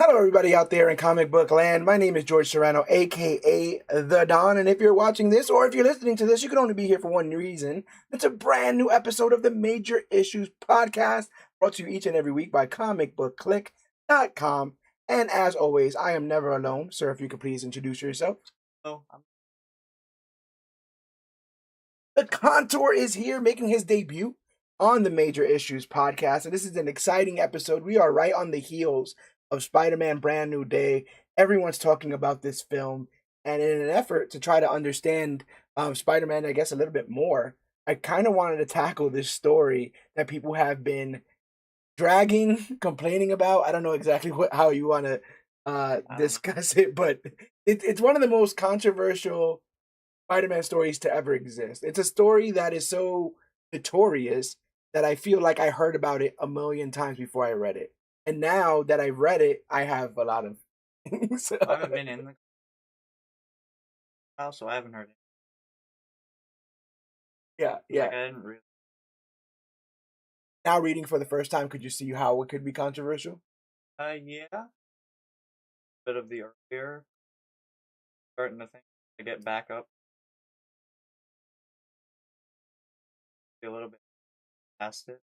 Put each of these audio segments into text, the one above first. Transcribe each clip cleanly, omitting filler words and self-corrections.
Hello, everybody out there in comic book land. My name is George Serrano, aka The Don. And if you're watching this or if you're listening to this, you can only be here for one reason. It's a brand new episode of the Major Issues Podcast, brought to you each and every week by comicbookclick.com. And as always, I am never alone. Sir, if you could please introduce yourself. Oh, The Contour is here making his debut on the Major Issues Podcast. And this is an exciting episode. We are right on the heels of Spider-Man Brand New Day. Everyone's talking about this film, and in an effort to try to understand Spider-Man, I guess, a little bit more, I kind of wanted to tackle this story that people have been dragging, complaining about. I don't know exactly how you want to I don't know. discuss it, but it's one of the most controversial Spider-Man stories to ever exist. It's a story that is so notorious that I feel like I heard about it a million times before I read it. And now that I've read it, I have a lot of things. I haven't been in the house, so I haven't heard it. Yeah, Like yeah. I didn't really. Now reading for the first time, could you see how it could be controversial? Yeah. Bit of the earlier starting to think to get back up, be a little bit past it.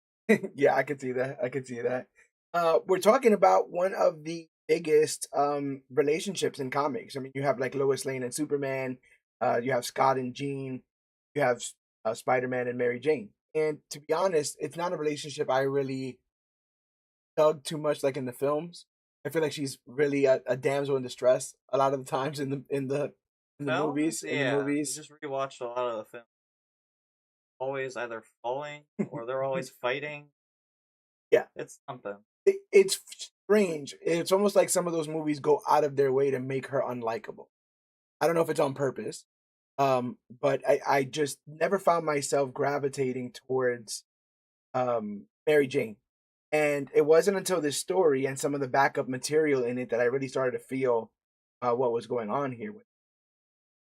Yeah, I could see that. I could see that. We're talking about one of the biggest relationships in comics. I mean, you have like Lois Lane and Superman, you have Scott and Jean, you have Spider-Man and Mary Jane. And to be honest, it's not a relationship I really dug too much like in the films. I feel like she's really a damsel in distress a lot of the times in the Films, movies. In the yeah. You movies. just rewatched a lot of the films. Always either falling or they're always fighting. Yeah. It's something. It's strange. It's almost like some of those movies go out of their way to make her unlikable. I don't know if it's on purpose, but I just never found myself gravitating towards Mary Jane. And it wasn't until this story and some of the backup material in it that I really started to feel what was going on here.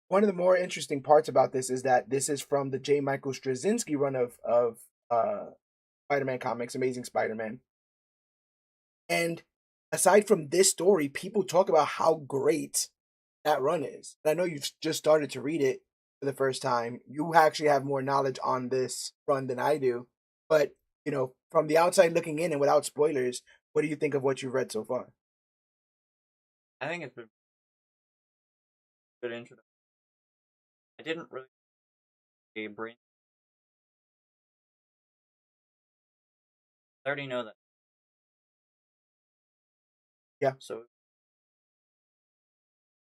One of the more interesting parts about this is that this is from the J. Michael Straczynski run of Spider-Man comics, Amazing Spider-Man. And aside from this story, people talk about how great that run is. And I know you've just started to read it for the first time. You actually have more knowledge on this run than I do. But, from the outside looking in and without spoilers, what do you think of what you've read so far? I think it's been a good intro. I didn't really a brain. I already know that. Yeah. So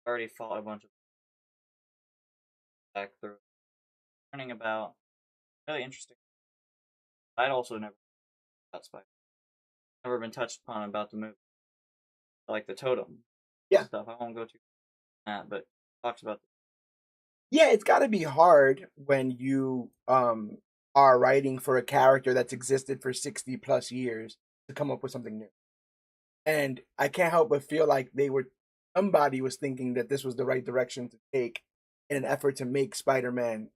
I already fought a bunch of back through learning about really interesting. I'd also never about Spider. Never been touched upon about the movie. Like the totem Yeah. stuff. I won't go too that, but talks about Yeah, it's got to be hard when you are writing for a character that's existed for 60 plus years to come up with something new. And I can't help but feel like somebody was thinking that this was the right direction to take in an effort to make Spider-Man,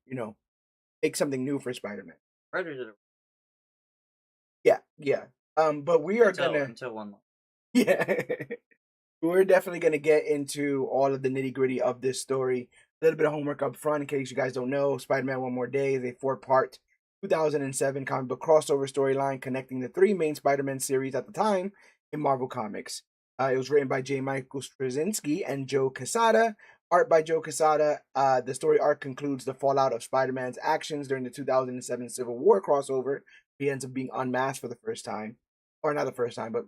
make something new for Spider-Man. Predator did it Yeah, yeah. But we are gonna, until 1 month. yeah, we're definitely gonna get into all of the nitty gritty of this story. A little bit of homework up front in case you guys don't know. Spider-Man One More Day is a four-part 2007 comic book crossover storyline connecting the three main Spider-Man series at the time in Marvel Comics. It was written by J. Michael Straczynski and Joe Quesada. Art by Joe Quesada. The story arc concludes the fallout of Spider-Man's actions during the 2007 Civil War crossover. He ends up being unmasked for the first time, or not the first time, but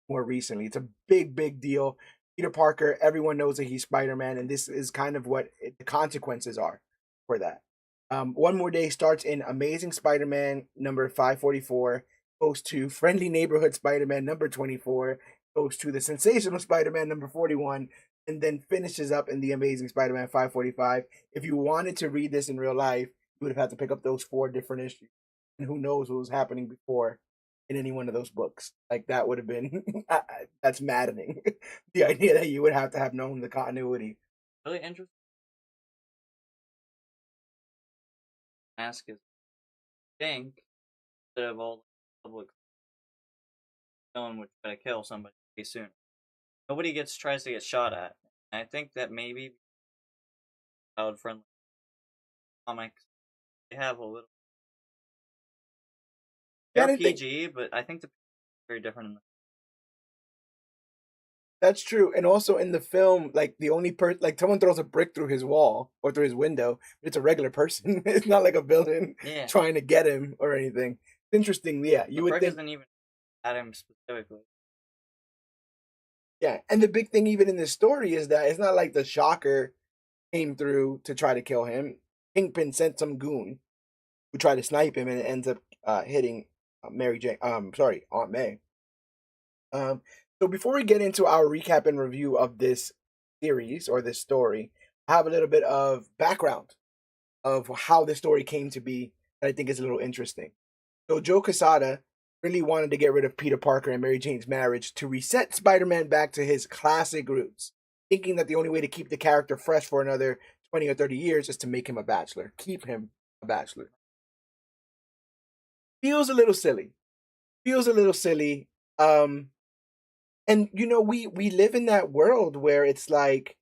more recently. It's a big, big deal. Peter Parker, everyone knows that he's Spider-Man, and this is kind of what the consequences are for that. One More Day starts in Amazing Spider-Man number 544, goes to Friendly Neighborhood Spider-Man number 24, goes to the Sensational Spider-Man number 41, and then finishes up in the Amazing Spider-Man 545. If you wanted to read this in real life, you would have had to pick up those four different issues. And who knows what was happening before in any one of those books. Like that would have been that's maddening. The idea that you would have to have known the continuity. Really interesting. Ask is think instead of all the public, no one would try to kill somebody pretty soon. nobody tries to get shot at. And I think that maybe child friendly comics they have a little. Yeah, I They're didn't think PG, but I think the very different. that's true. And also in the film, like the only person, like someone throws a brick through his wall or through his window, it's a regular person. It's not like a villain Yeah, trying to get him or anything. Interesting. Yeah, the you would brick think. isn't even at him specifically. Yeah, and the big thing even in this story is that it's not like the Shocker came through to try to kill him. Kingpin sent some goon who tried to snipe him and it ends up hitting Mary Jane. Sorry, Aunt May. Um, so before we get into our recap and review of this series or this story, I have a little bit of background of how the story came to be that I think is a little interesting. So Joe Quesada really wanted to get rid of Peter Parker and Mary Jane's marriage to reset Spider-Man back to his classic roots, thinking that the only way to keep the character fresh for another 20 or 30 years is to make him a bachelor, keep him a bachelor. Feels a little silly. Feels a little silly. Um, and we live in that world where it's like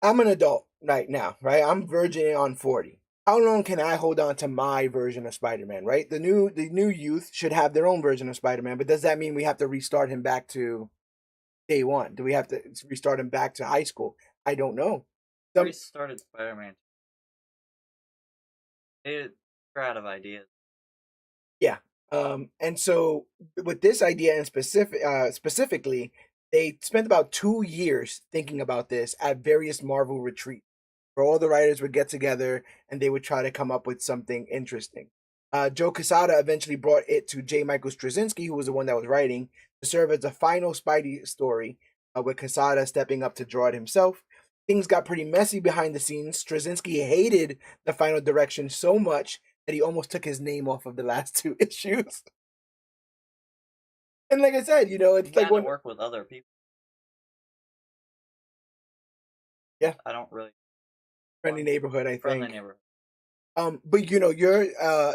I'm an adult right now, right? I'm verging on 40. How long can I hold on to my version of Spider-Man, right? The new youth should have their own version of Spider-Man, but does that mean we have to restart him back to day one? Do we have to restart him back to high school? I don't know. They started Spider-Man. They're out of ideas. Yeah. And so with this idea in specifically, they spent about 2 years thinking about this at various Marvel retreats, where all the writers would get together and they would try to come up with something interesting. Joe Quesada eventually brought it to J. Michael Straczynski, who was the one that was writing, to serve as a final Spidey story, with Quesada stepping up to draw it himself. Things got pretty messy behind the scenes. Straczynski hated the final direction so much that he almost took his name off of the last 2 issues. And like I said, it's You like got to when work with other people. yeah, I don't really friendly neighborhood, I friendly think. neighborhood. But you're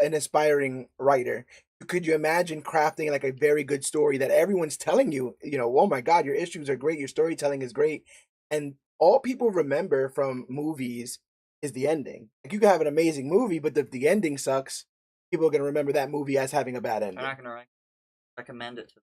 an aspiring writer. Could you imagine crafting like a very good story that everyone's telling you, oh my God, your issues are great, your storytelling is great, and all people remember from movies is the ending. Like you could have an amazing movie, but if the ending sucks, people are gonna remember that movie as having a bad I'm ending. not gonna recommend it to them.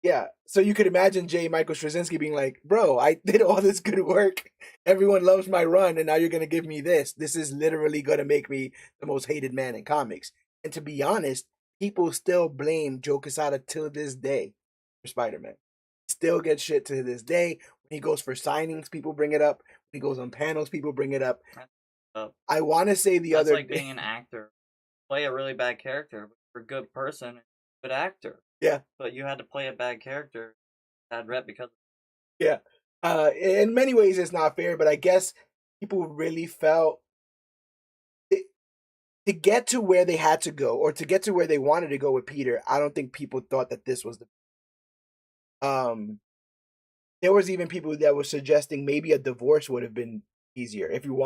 Yeah, so you could imagine J. Michael Straczynski being like, "Bro, I did all this good work. Everyone loves my run, and now you're gonna give me this. This is literally gonna make me the most hated man in comics." And to be honest, people still blame Joe Quesada till this day for Spider-Man. Still get shit to this day. When he goes for signings, people bring it up. When he goes on panels, people bring it up. I want to say the That's other like being an actor. Play a really bad character, but you're a good person, good actor. yeah. But you had to play a bad character, bad rep because. Yeah. In many ways, it's not fair, but I guess people really felt to get to where they had to go or to get to where they wanted to go with Peter. I don't think people thought that this was um. There was even people that were suggesting maybe a divorce would have been easier if you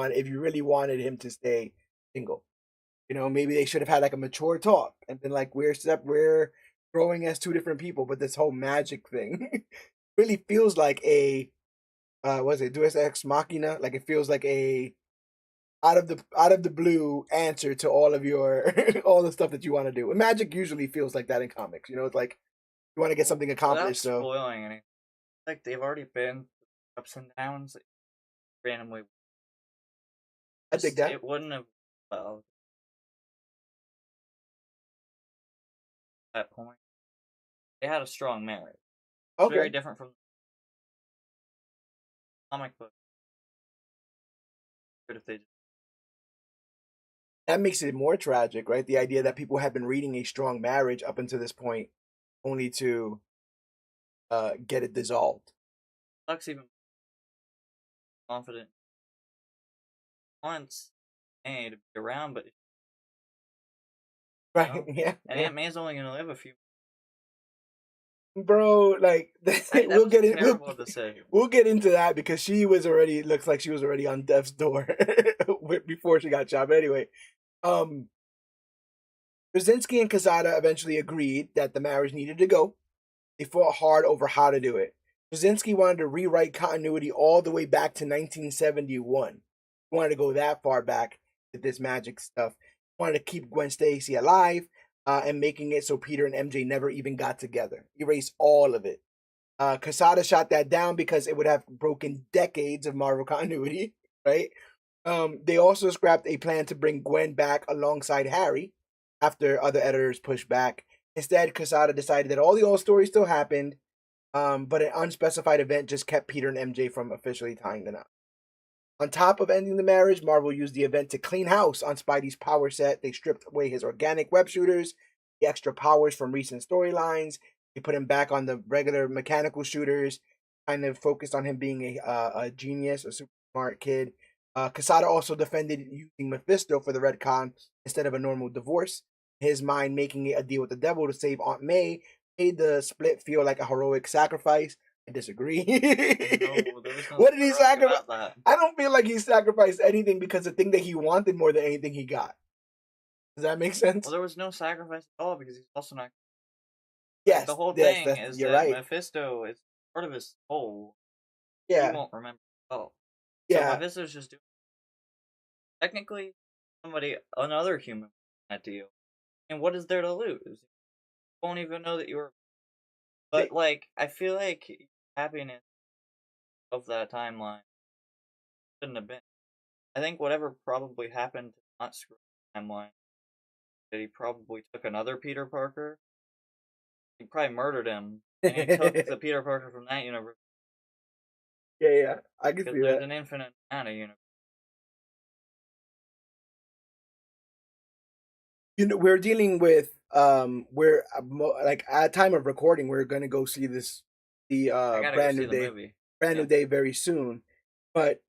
really wanted him to stay single. Maybe they should have had like a mature talk and been like, we're growing as two different people, but this whole magic thing really feels like a was it Deus Ex Machina? Like it feels like a out of the blue answer to all of your all the stuff that you want to do. And magic usually feels like that in comics. It's like you want to get something Without accomplished. So spoiling anything, like they've already been ups and downs. Randomly, I think that it wouldn't have. Well, at that point, they had a strong marriage. It's very okay. different from the comic book. But if they That makes it more tragic, right? The idea that people have been reading a strong marriage up until this point, only to get it dissolved. sucks even confident wants May to be around, but Right? Yeah. and Aunt May's only gonna live a few. Bro, like Right, that was a terrible decision. We'll get into that because she was already looks like she was already on death's door before she got shot. But anyway, Brzezinski and Quesada eventually agreed that the marriage needed to go. They fought hard over how to do it. Krasinski wanted to rewrite continuity all the way back to 1971. He wanted to go that far back with this magic stuff. He wanted to keep Gwen Stacy alive and making it so Peter and MJ never even got together. Erase all of it. Quesada shot that down because it would have broken decades of Marvel continuity, right? They also scrapped a plan to bring Gwen back alongside Harry after other editors pushed back. Instead, Quesada decided that all the old stories still happened, but an unspecified event just kept Peter and MJ from officially tying them out. On top of ending the marriage, Marvel used the event to clean house on Spidey's power set. They stripped away his organic web shooters, the extra powers from recent storylines. They put him back on the regular mechanical shooters, kind of focused on him being a genius, a super smart kid. Quesada also defended using Mephisto for the retcon instead of a normal divorce. His mind making it a deal with the devil to save Aunt May made the split feel like a heroic sacrifice. I disagree. No, there was no What did he heroic sacrifice? about that. I don't feel like he sacrificed anything because the thing that he wanted more than anything he got. Does that make sense? Well, there was no sacrifice at all because he's also not. Yes. The whole yes, thing is you're that right. Mephisto is part of his soul. Yeah. He won't remember. Oh, Yeah. So Mephisto's just doing. Technically, another human, that deal. And what is there to lose? You won't even know that you were. But I feel like happiness of that timeline shouldn't have been. I think whatever probably happened to not screw the timeline, that he probably took another Peter Parker. He probably murdered him, and he took the Peter Parker from that universe. Yeah, I can see Because there's that. an infinite amount of universe. We're dealing with we're like at time of recording, we're gonna go see the I gotta go brand see new the day, movie. brand new day very soon. But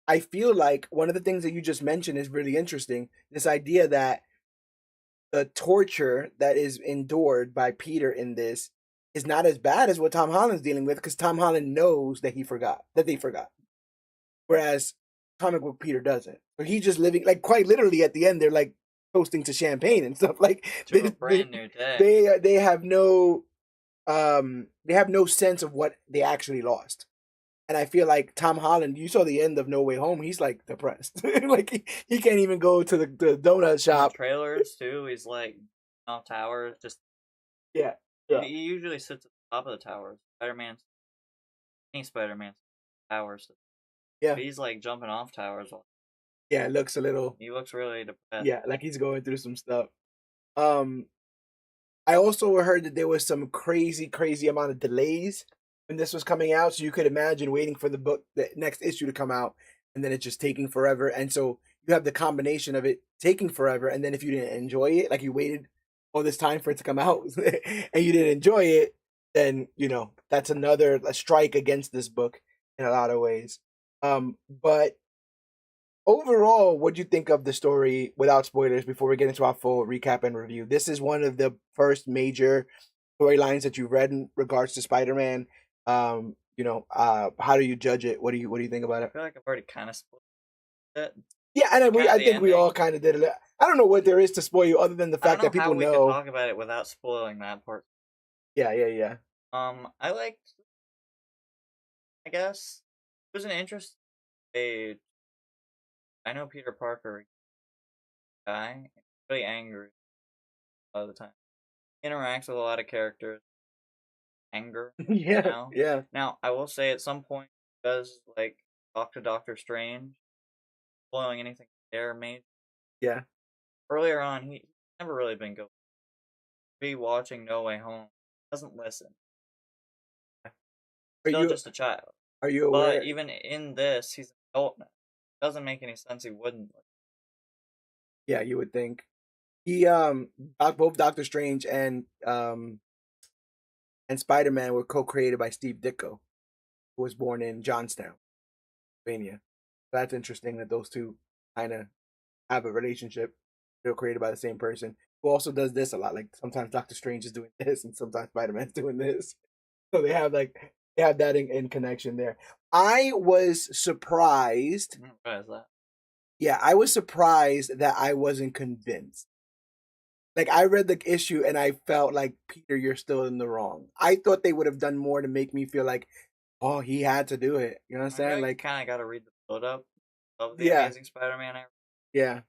I feel like one of the things that you just mentioned is really interesting. This idea that the torture that is endured by Peter in this is not as bad as what Tom Holland's dealing with, because Tom Holland knows that they forgot. Whereas comic book Peter doesn't. So he's just living, like, quite literally at the end, they're like toasting to champagne and stuff. Like To a brand new day. they have no sense of what they actually lost. And I feel like Tom Holland, you saw the end of No Way Home, he's like depressed. Like he can't even go to the donut shop. In the trailers too, he's like off towers, just Yeah. he usually sits at the top of the towers. Any Spider-Man towers. Yeah. But he's like jumping off towers. Yeah, it looks a little. He looks really depressed. Yeah, like he's going through some stuff. I also heard that there was some crazy amount of delays when this was coming out. So you could imagine waiting for the next issue to come out, and then it's just taking forever. And so you have the combination of it taking forever, and then if you didn't enjoy it, like you waited all this time for it to come out, and you didn't enjoy it, then that's another strike against this book in a lot of ways. But overall, what do you think of the story without spoilers before we get into our full recap and review? This is one of the first major storylines that you've read in regards to Spider-Man. How do you judge it? What do you think about I it? feel like I've already kind of spoiled it. Yeah, and I think we all kind of did it. I don't know what there is to spoil you other than the fact that people know. We could talk about it without spoiling that part. Yeah. I liked. I guess it was an interesting page. I know Peter Parker guy, really angry all the time. Interacts with a lot of characters. Anger. Yeah. Now I will say at some point he does talk to Doctor Strange, spoiling anything there made. Yeah. Earlier on, he's never really been good. Be watching No Way Home, doesn't listen. Still just a child. Are you aware? But even in this, he's an adult now. Doesn't make any sense he wouldn't. Yeah, you would think. He both Doctor Strange and Spider-Man were co-created by Steve Ditko, who was born in Johnstown, Pennsylvania. That's interesting that those two kind of have a relationship. They're created by the same person, who also does this a lot. Like sometimes Doctor Strange is doing this, and sometimes Spider-Man's doing this. So they have that in connection there. I was surprised. What is that? Yeah, I was surprised that I wasn't convinced. I wasn't convinced. 'Cause I was surprised that I wasn't convinced. Yeah, I was surprised that I wasn't convinced. Yeah, I was surprised that I wasn't convinced. Yeah, I was surprised that I wasn't convinced. Yeah, I was surprised that I wasn't convinced. Like I read the issue and I felt like Peter, you're still in the wrong. I thought they would have done more to make me feel like, oh, he had to do it. You know what I'm I feel saying? like you Like, kind of got to read the build up of the yeah, Amazing Spider-Man era. yeah.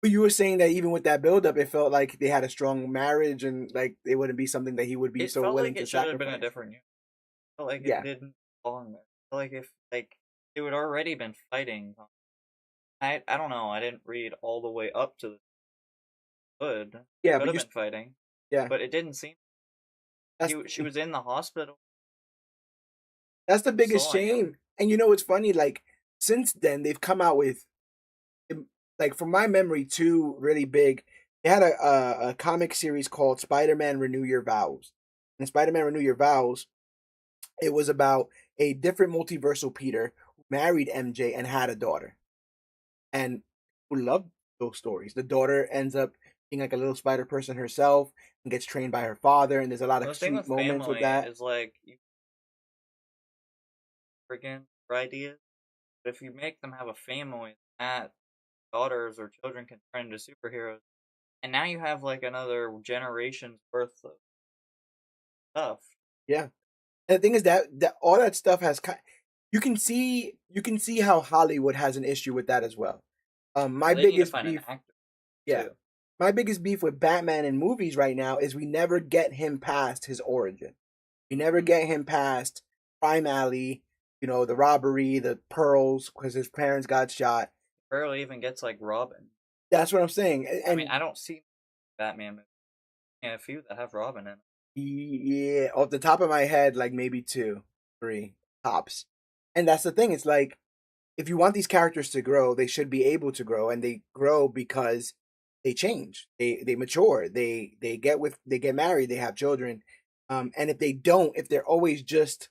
But you were saying that even with that buildup, it felt like they had a strong marriage and like it wouldn't be something that he would be It so felt willing like to it should have been a sacrifice. different unit. I felt like it Yeah, didn't belong there. I felt like if like they would already been fighting. I don't know. I didn't read all the way up to the hood. yeah, Could but have you, been fighting, yeah, but it didn't seem. that's She was in the hospital. that's the biggest Sawing him. shame. And you know what's funny? Like since then, they've come out with like from my memory, two really big. They had a comic series called Spider-Man Renew Your Vows. And Spider-Man Renew Your Vows, it was about a different multiversal Peter who married MJ and had a daughter. And we love those stories. The daughter ends up being like a little spider person herself and gets trained by her father, and there's a lot of The thing sweet with moments with family that. is like you friggin' for ideas. But if you make them have a family that daughters or children can turn into superheroes, and now you have like another generation's worth of stuff. Yeah. And the thing is that all that stuff has you can see how Hollywood has an issue with that as well. My Well, they need to biggest find an beef, actor yeah, too. my biggest beef with Batman in movies right now is we never get him past his origin. We never get him past Crime Alley, the robbery, the pearls because his parents got shot. Barely even gets like Robin. That's what I'm saying. I mean, And I don't see Batman movies. Yeah, a few that have Robin in it. yeah, off the top of my head, like maybe two, three tops. And that's the thing. It's like if you want these characters to grow, they should be able to grow, and they grow because they change, they mature, they get married, they have children. And if they don't, if they're always just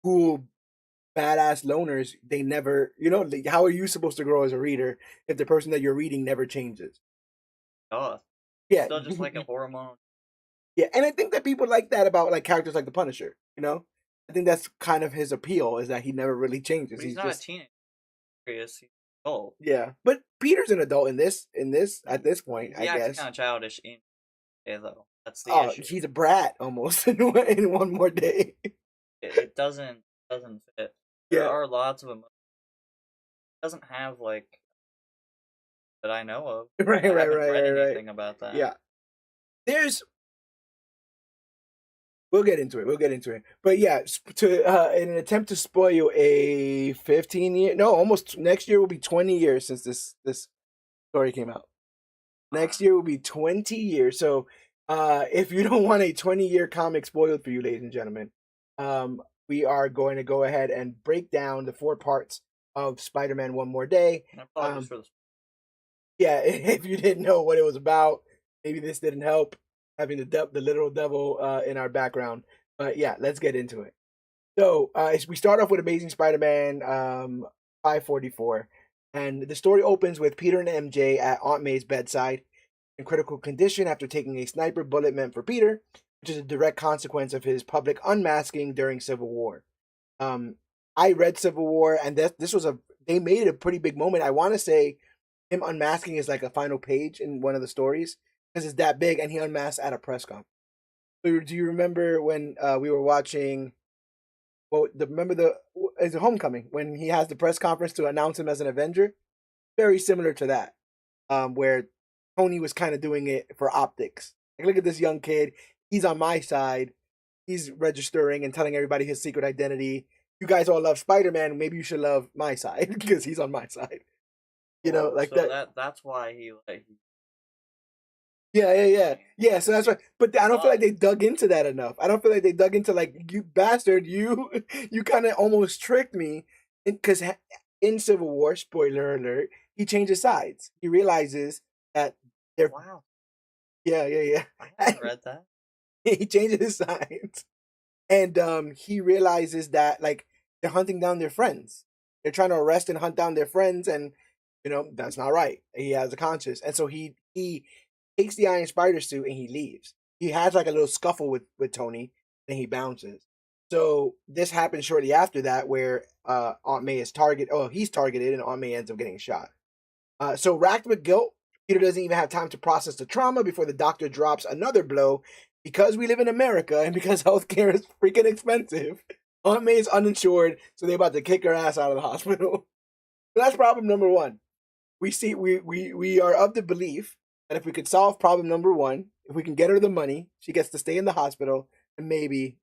cool badass loners, they never, how are you supposed to grow as a reader if the person that you're reading never changes? Oh, Yeah, still just like a hormone. yeah, and I think that people like that about like characters like the Punisher. I think that's kind of his appeal is that he never really changes. But he's He's not a just teenager. He's adult. yeah. But Peter's an adult in this at this point, He I acts guess. kind of childish in it, though. That's the Oh, issue. he's a brat almost in one more day. It doesn't fit. There Yeah. are lots of emotions. It doesn't have like that I know of. Right, I right, haven't right, read right, right. anything about that. Yeah. There's We'll get into it. We'll get into it. But yeah, to in an attempt to spoil a 15 year, no, almost next year will be 20 years since this story came out. Next year will be 20 years. So, if you don't want a 20-year comic spoiled for you, ladies and gentlemen, we are going to go ahead and break down the four parts of Spider-Man One More Day. I apologize for this. Yeah, if you didn't know what it was about, maybe this didn't help having the literal devil in our background. But yeah, let's get into it. So we start off with Amazing Spider-Man 544, and the story opens with Peter and MJ at Aunt May's bedside in critical condition after taking a sniper bullet meant for Peter, which is a direct consequence of his public unmasking during Civil War. I read Civil War, and this was they made it a pretty big moment. I want to say him unmasking is like a final page in one of the stories because it's that big, and he unmasked at a press conference. So do you remember when we were watching? Well, remember is it Homecoming when he has the press conference to announce him as an Avenger? Very similar to that, where Tony was kind of doing it for optics. Like, look at this young kid. He's on my side. He's registering and telling everybody his secret identity. You guys all love Spider-Man. Maybe you should love my side because he's on my side. Oh, Like so that. that's why he like Yeah, yeah, yeah, yeah. So that's right. But I don't feel uh, like they dug into that enough. I don't feel like they dug into like you bastard, you kind of almost tricked me, because in Civil War, spoiler alert, he changes sides. He realizes that they're wow. yeah, yeah, I yeah. haven't read that. He changes his sides, and he realizes that like they're hunting down their friends. They're trying to arrest and hunt down their friends, and that's not right. He has a conscience, and so he takes the Iron Spider suit and he leaves. He has like a little scuffle with Tony, and he bounces. So this happens shortly after that, where Aunt May is he's targeted, and Aunt May ends up getting shot. So racked with guilt, Peter doesn't even have time to process the trauma before the doctor drops another blow. Because we live in America and because healthcare is freaking expensive, Aunt May is uninsured, so they're about to kick her ass out of the hospital. So that's problem number one. We are of the belief that if we could solve problem number one, if we can get her the money, she gets to stay in the hospital and maybe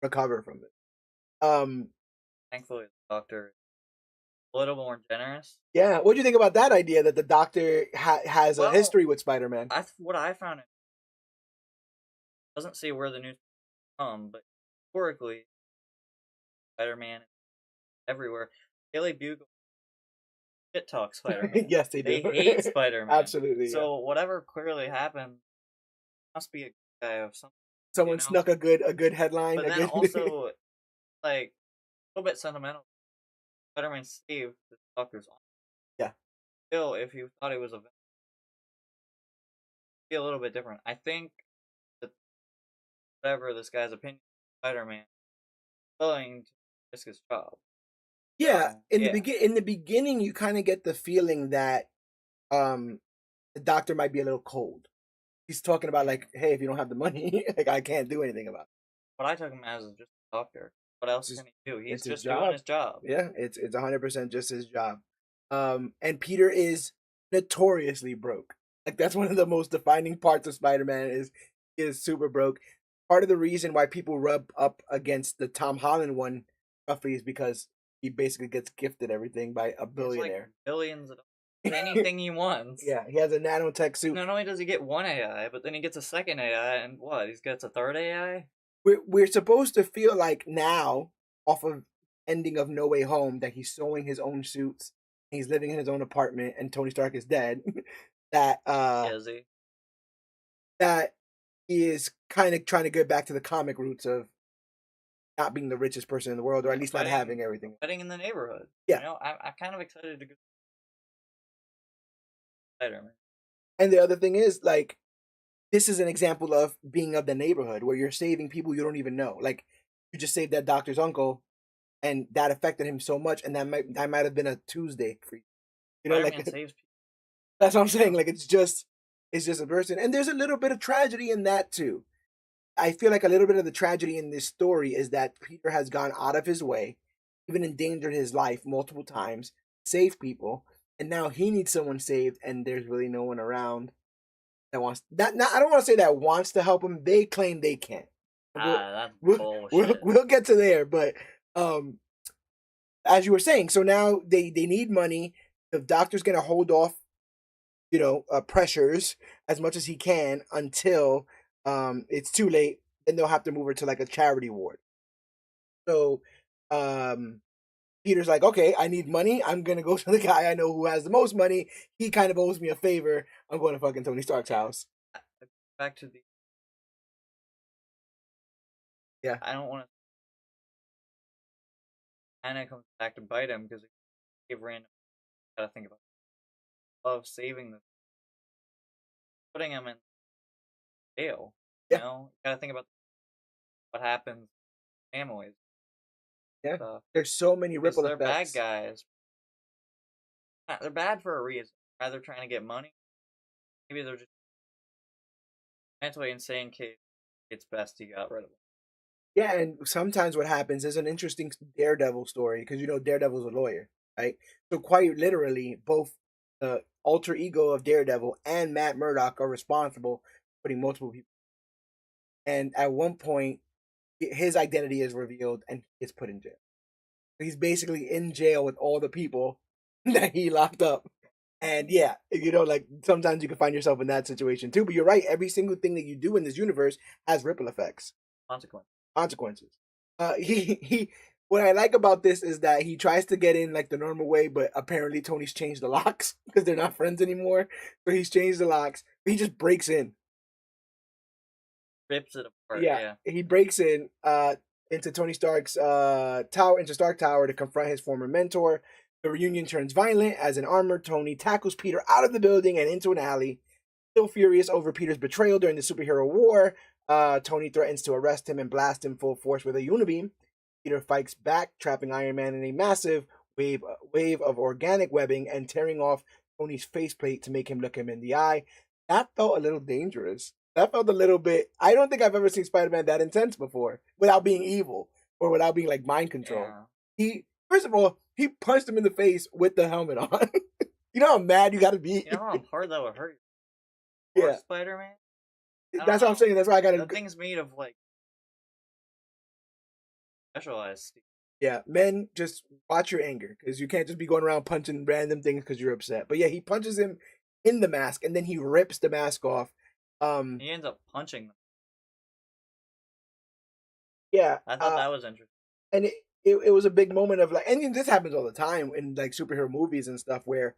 recover from it. Thankfully, the doctor is a little more generous. Yeah, what do you think about that idea that the doctor has a history with Spider-Man? What I found doesn't say where the news come, but historically, Spider-Man everywhere. Daily Bugle shit talk Spider-Man. Yes, they do. They hate Spider-Man. Absolutely. So whatever clearly happened must be a guy of something. Someone snuck a good headline. But then also, like, a little bit sentimental. Spider-Man saved the doctor's arm. Yeah. Still, if you thought it was a be a little bit different. I think that whatever this guy's opinion of Spider-Man, willing to risk his job. Yeah, in the beginning, you kind of get the feeling that the doctor might be a little cold. He's talking about like, hey, if you don't have the money, like I can't do anything about it. What I took him as is just a doctor. What else can he do? He's just doing his job. Yeah, it's 100% just his job. And Peter is notoriously broke. Like that's one of the most defining parts of Spider-Man is super broke. Part of the reason why people rub up against the Tom Holland one roughly is because he basically gets gifted everything by a billionaire. Like billions of anything he wants. Yeah, he has a nanotech suit. Not only does he get one AI, but then he gets a second AI, and what? He gets a third AI? We're supposed to feel like now, off of ending of No Way Home, that he's sewing his own suits, he's living in his own apartment, and Tony Stark is dead. That Is he? That he is kind of trying to get back to the comic roots of not being the richest person in the world, or at least not having everything. Wedding in the neighborhood. Yeah, you know, I'm kind of excited to go. Spider-Man. And the other thing is, like, this is an example of being of the neighborhood where you're saving people you don't even know. Like, you just saved that doctor's uncle, and that affected him so much, and that might have been a Tuesday for you. You know, like saves people. That's what I'm saying. Like, it's just a person, and there's a little bit of tragedy in that too. I feel like a little bit of the tragedy in this story is that Peter has gone out of his way, even endangered his life multiple times, saved people, and now he needs someone saved, and there's really no one around that wants that. Not, I don't want to say that wants to help him. They claim they can't. That's bullshit. We'll get to there, but as you were saying, so now they need money. The doctor's gonna hold off, pressures as much as he can until it's too late. Then they'll have to move her to like a charity ward. So Peter's like, okay, I need money. I'm gonna go to the guy I know who has the most money. He kind of owes me a favor. I'm going to fucking Tony Stark's house. Back to the. Yeah. I don't want to. And it comes back to bite him because he random. Gotta think about. Of saving them, putting him in jail. Yeah. You know, you gotta think about what happens to families. Yeah. There's so many ripple effects. They're bad guys. They're bad for a reason. Either trying to get money. Maybe they're just mentally insane case. It's best you got rid of them. Yeah, and sometimes what happens is an interesting Daredevil story, because Daredevil's a lawyer, right? So quite literally, both the alter ego of Daredevil and Matt Murdock are responsible for putting multiple people. And at one point, his identity is revealed and he gets put in jail. He's basically in jail with all the people that he locked up. And yeah, like sometimes you can find yourself in that situation too. But you're right, every single thing that you do in this universe has ripple effects. Consequences. What I like about this is that he tries to get in like the normal way, but apparently Tony's changed the locks because they're not friends anymore. So he's changed the locks. He just breaks in. Rips it apart. Yeah. He breaks in into Tony Stark's tower, into Stark Tower, to confront his former mentor. The reunion turns violent as an armored Tony tackles Peter out of the building and into an alley. Still furious over Peter's betrayal during the superhero war, Tony threatens to arrest him and blast him full force with a unibeam. Peter fights back, trapping Iron Man in a massive wave of organic webbing and tearing off Tony's faceplate to make him look him in the eye. That felt a little dangerous. That felt a little bit. I don't think I've ever seen Spider-Man that intense before, without being evil or without being like mind control. Yeah. He first of all, he punched him in the face with the helmet on. You know how mad you got to be. You know how hard that would hurt? Yeah, Spider-Man? that's what I'm saying. That's why I got The to. thing's made of like specialized steel. Yeah, men, just watch your anger because you can't just be going around punching random things because you're upset. But yeah, he punches him in the mask and then he rips the mask off. He ends up punching them. Yeah, I thought that was interesting. and it was a big moment of like, and this happens all the time in like superhero movies and stuff where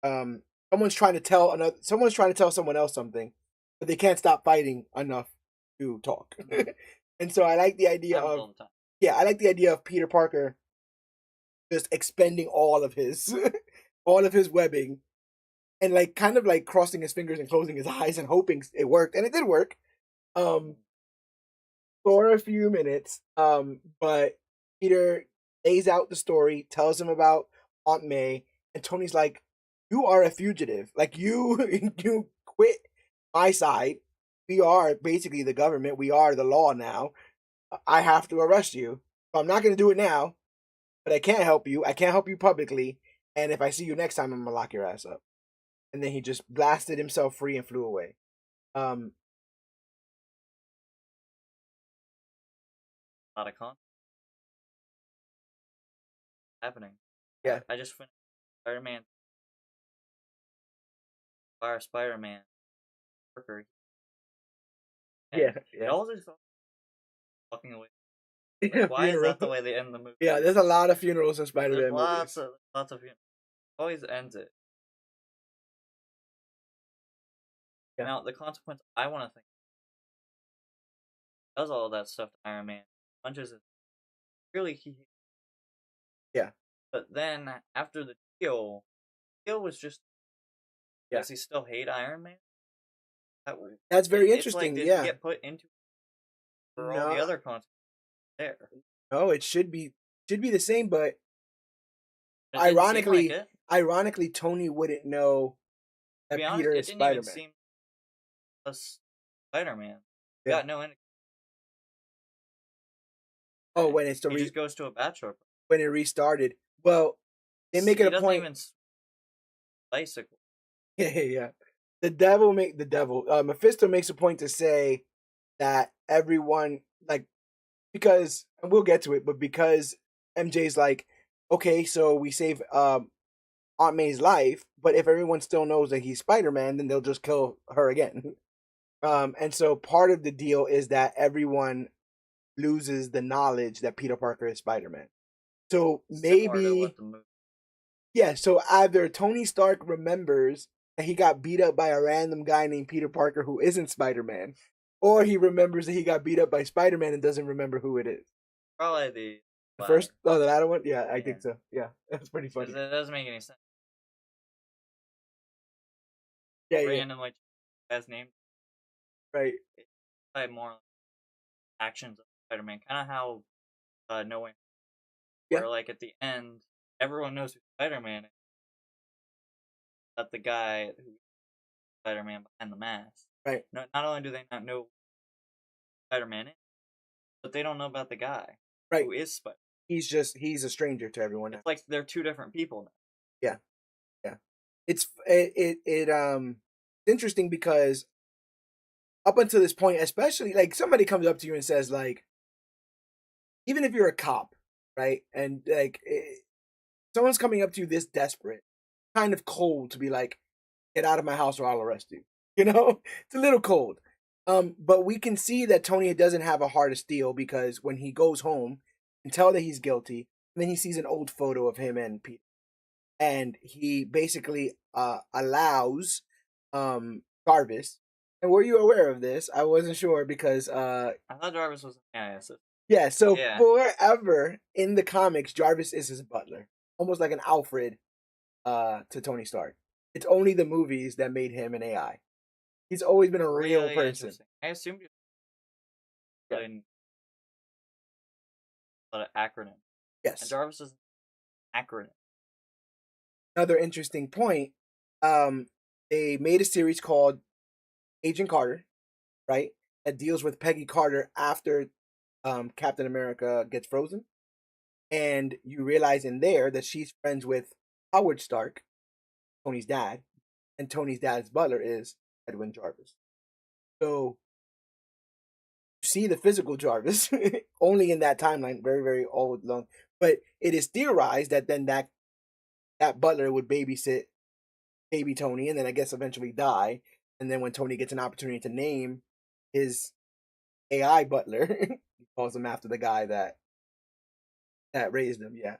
um someone's trying to tell someone else something, but they can't stop fighting enough to talk. And so I like the idea Happens of all the time. yeah, I like the idea of Peter Parker just expending all of his all of his webbing and like kind of like crossing his fingers and closing his eyes and hoping it worked, and it did work for a few minutes. But Peter lays out the story, tells him about Aunt May, and Tony's like, "You are a fugitive. Like you, you quit my side. We are basically the government. We are the law now. I have to arrest you. So I'm not going to do it now, but I can't help you. I can't help you publicly. And if I see you next time, I'm gonna lock your ass up." And then he just blasted himself free and flew away. Um, A lot of content happening. yeah, I just finished Spider-Man. Fire Spider-Man. Worker. yeah, It yeah. always felt walking away. Yeah, Why is funeral. that the way they end the movie? Yeah, there's a lot of funerals in Spider-Man There's movies. lots of funerals. Always ends it. Yeah. Now the consequence I want to think does all that stuff to Iron Man, punches it. Really, he. Yeah, But then after the deal was just. yeah. Does he still hate Iron Man? That's very It's like, interesting. did Yeah. he get put into for all the No, other consequences there? no, it should be the same, but It didn't seem like ironically, it. ironically, Tony wouldn't know To that be honest, Peter it is didn't even Spider-Man. seem a Spider-Man. Yeah. Got no. Oh, when it's He just goes to a bachelor party. when it restarted. Well, they make it He a doesn't point. even bicycle. Yeah. Mephisto makes a point to say that everyone like because and we'll get to it, but because MJ's like, okay, so we save Aunt May's life, but if everyone still knows that he's Spider-Man, then they'll just kill her again. And so part of the deal is that everyone loses the knowledge that Peter Parker is Spider-Man. So Similar to maybe what the movie. yeah, so either Tony Stark remembers that he got beat up by a random guy named Peter Parker who isn't Spider-Man, or he remembers that he got beat up by Spider-Man and doesn't remember who it is. Probably the The latter. first, oh, the latter one? Yeah, I think Yeah. so. Yeah, that's pretty funny. Because it doesn't make any sense. Yeah, Random like guy's name. right. Probably more like actions of Spider-Man. Kind of how No Way. Yeah. Where like at the end, everyone knows who Spider-Man is. But the guy who Spider-Man behind the mask. Right. No, not only do they not know who Spider-Man is, but they don't know about the guy who is Spider. He's a stranger to everyone now. It's like they're two different people now. Yeah. It's interesting because up until this point, especially like somebody comes up to you and says like, even if you're a cop, right, and like someone's coming up to you this desperate, kind of cold to be like, get out of my house or I'll arrest you. You know, it's a little cold. But we can see that Tony doesn't have a heart of steel because when he goes home and tell that he's guilty, and then he sees an old photo of him and Peter, and he basically allows Jarvis. And were you aware of this? I wasn't sure because I thought Jarvis was yeah, so Yeah. forever in the comics, Jarvis is his butler, almost like an Alfred to Tony Stark. It's only the movies that made him an AI. He's always been a real really person. interesting. I assumed you Yeah. in a lot of acronym. And Yes. Jarvis is an acronym. Another interesting point they made a series called Agent Carter, right? That deals with Peggy Carter after Captain America gets frozen. And you realize in there that she's friends with Howard Stark, Tony's dad, and Tony's dad's butler is Edwin Jarvis. So you see the physical Jarvis only in that timeline, very, very old, long. But it is theorized that then that butler would babysit baby Tony, and then I guess eventually die. And then when Tony gets an opportunity to name his AI butler, he calls him after the guy that raised him. Yeah.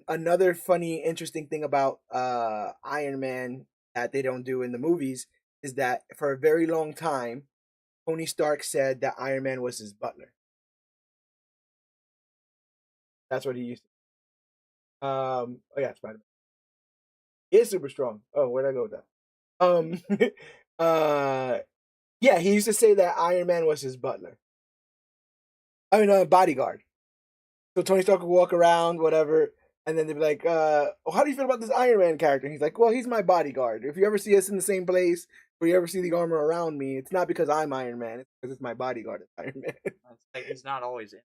Another funny, interesting thing about Iron Man that they don't do in the movies is that for a very long time, Tony Stark said that Iron Man was his butler. That's what he used to. Oh yeah, Spider Man. He is super strong. Oh, where'd I go with that? uh, yeah, he used to say that Iron Man was his butler. I mean, bodyguard. So Tony Stark would walk around, whatever, and then they'd be like, how do you feel about this Iron Man character? And he's like, well, he's my bodyguard. If you ever see us in the same place, or you ever see the armor around me, it's not because I'm Iron Man, it's because it's my bodyguard is Iron Man. It's like he's not always in.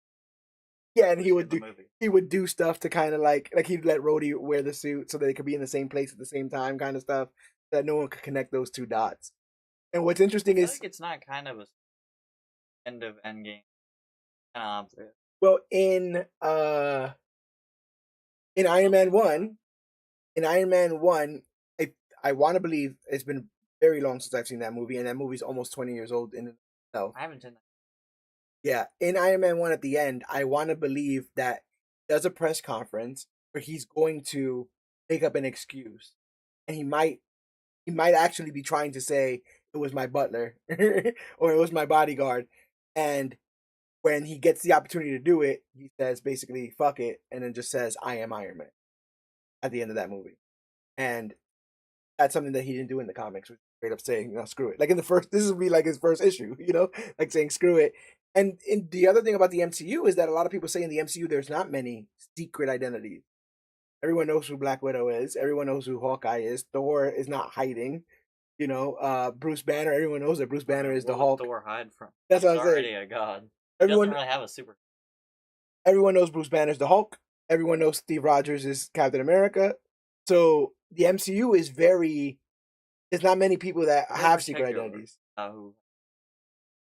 Yeah, and he would do stuff to kind of like he'd let Rhodey wear the suit so that they could be in the same place at the same time, kind of stuff, that no one could connect those two dots. And what's interesting is like it's not kind of a end of Endgame. Well, in Iron Man 1, I want to believe it's been very long since I've seen that movie, and that movie's almost 20 years old in itself. I haven't seen that. Yeah, in Iron Man 1 at the end, I want to believe that he does a press conference where he's going to make up an excuse. And he might actually be trying to say it was my butler or it was my bodyguard. And when he gets the opportunity to do it, he says basically fuck it, and then just says I am Iron Man at the end of that movie. And that's something that he didn't do in the comics, which straight up saying, screw it. Like in the first, this would be like his first issue, like saying screw it. And the other thing about the MCU is that a lot of people say in the MCU there's not many secret identities. Everyone knows who Black Widow is. Everyone knows who Hawkeye is. Thor is not hiding. Bruce Banner. Everyone knows that Bruce Banner is the Hulk. Thor hide from? That's what He's I'm saying. already a god. Everyone doesn't really have a super. Everyone knows Bruce Banner's the Hulk. Everyone knows Steve Rogers is Captain America. So the MCU is very. There's not many people that have secret identities.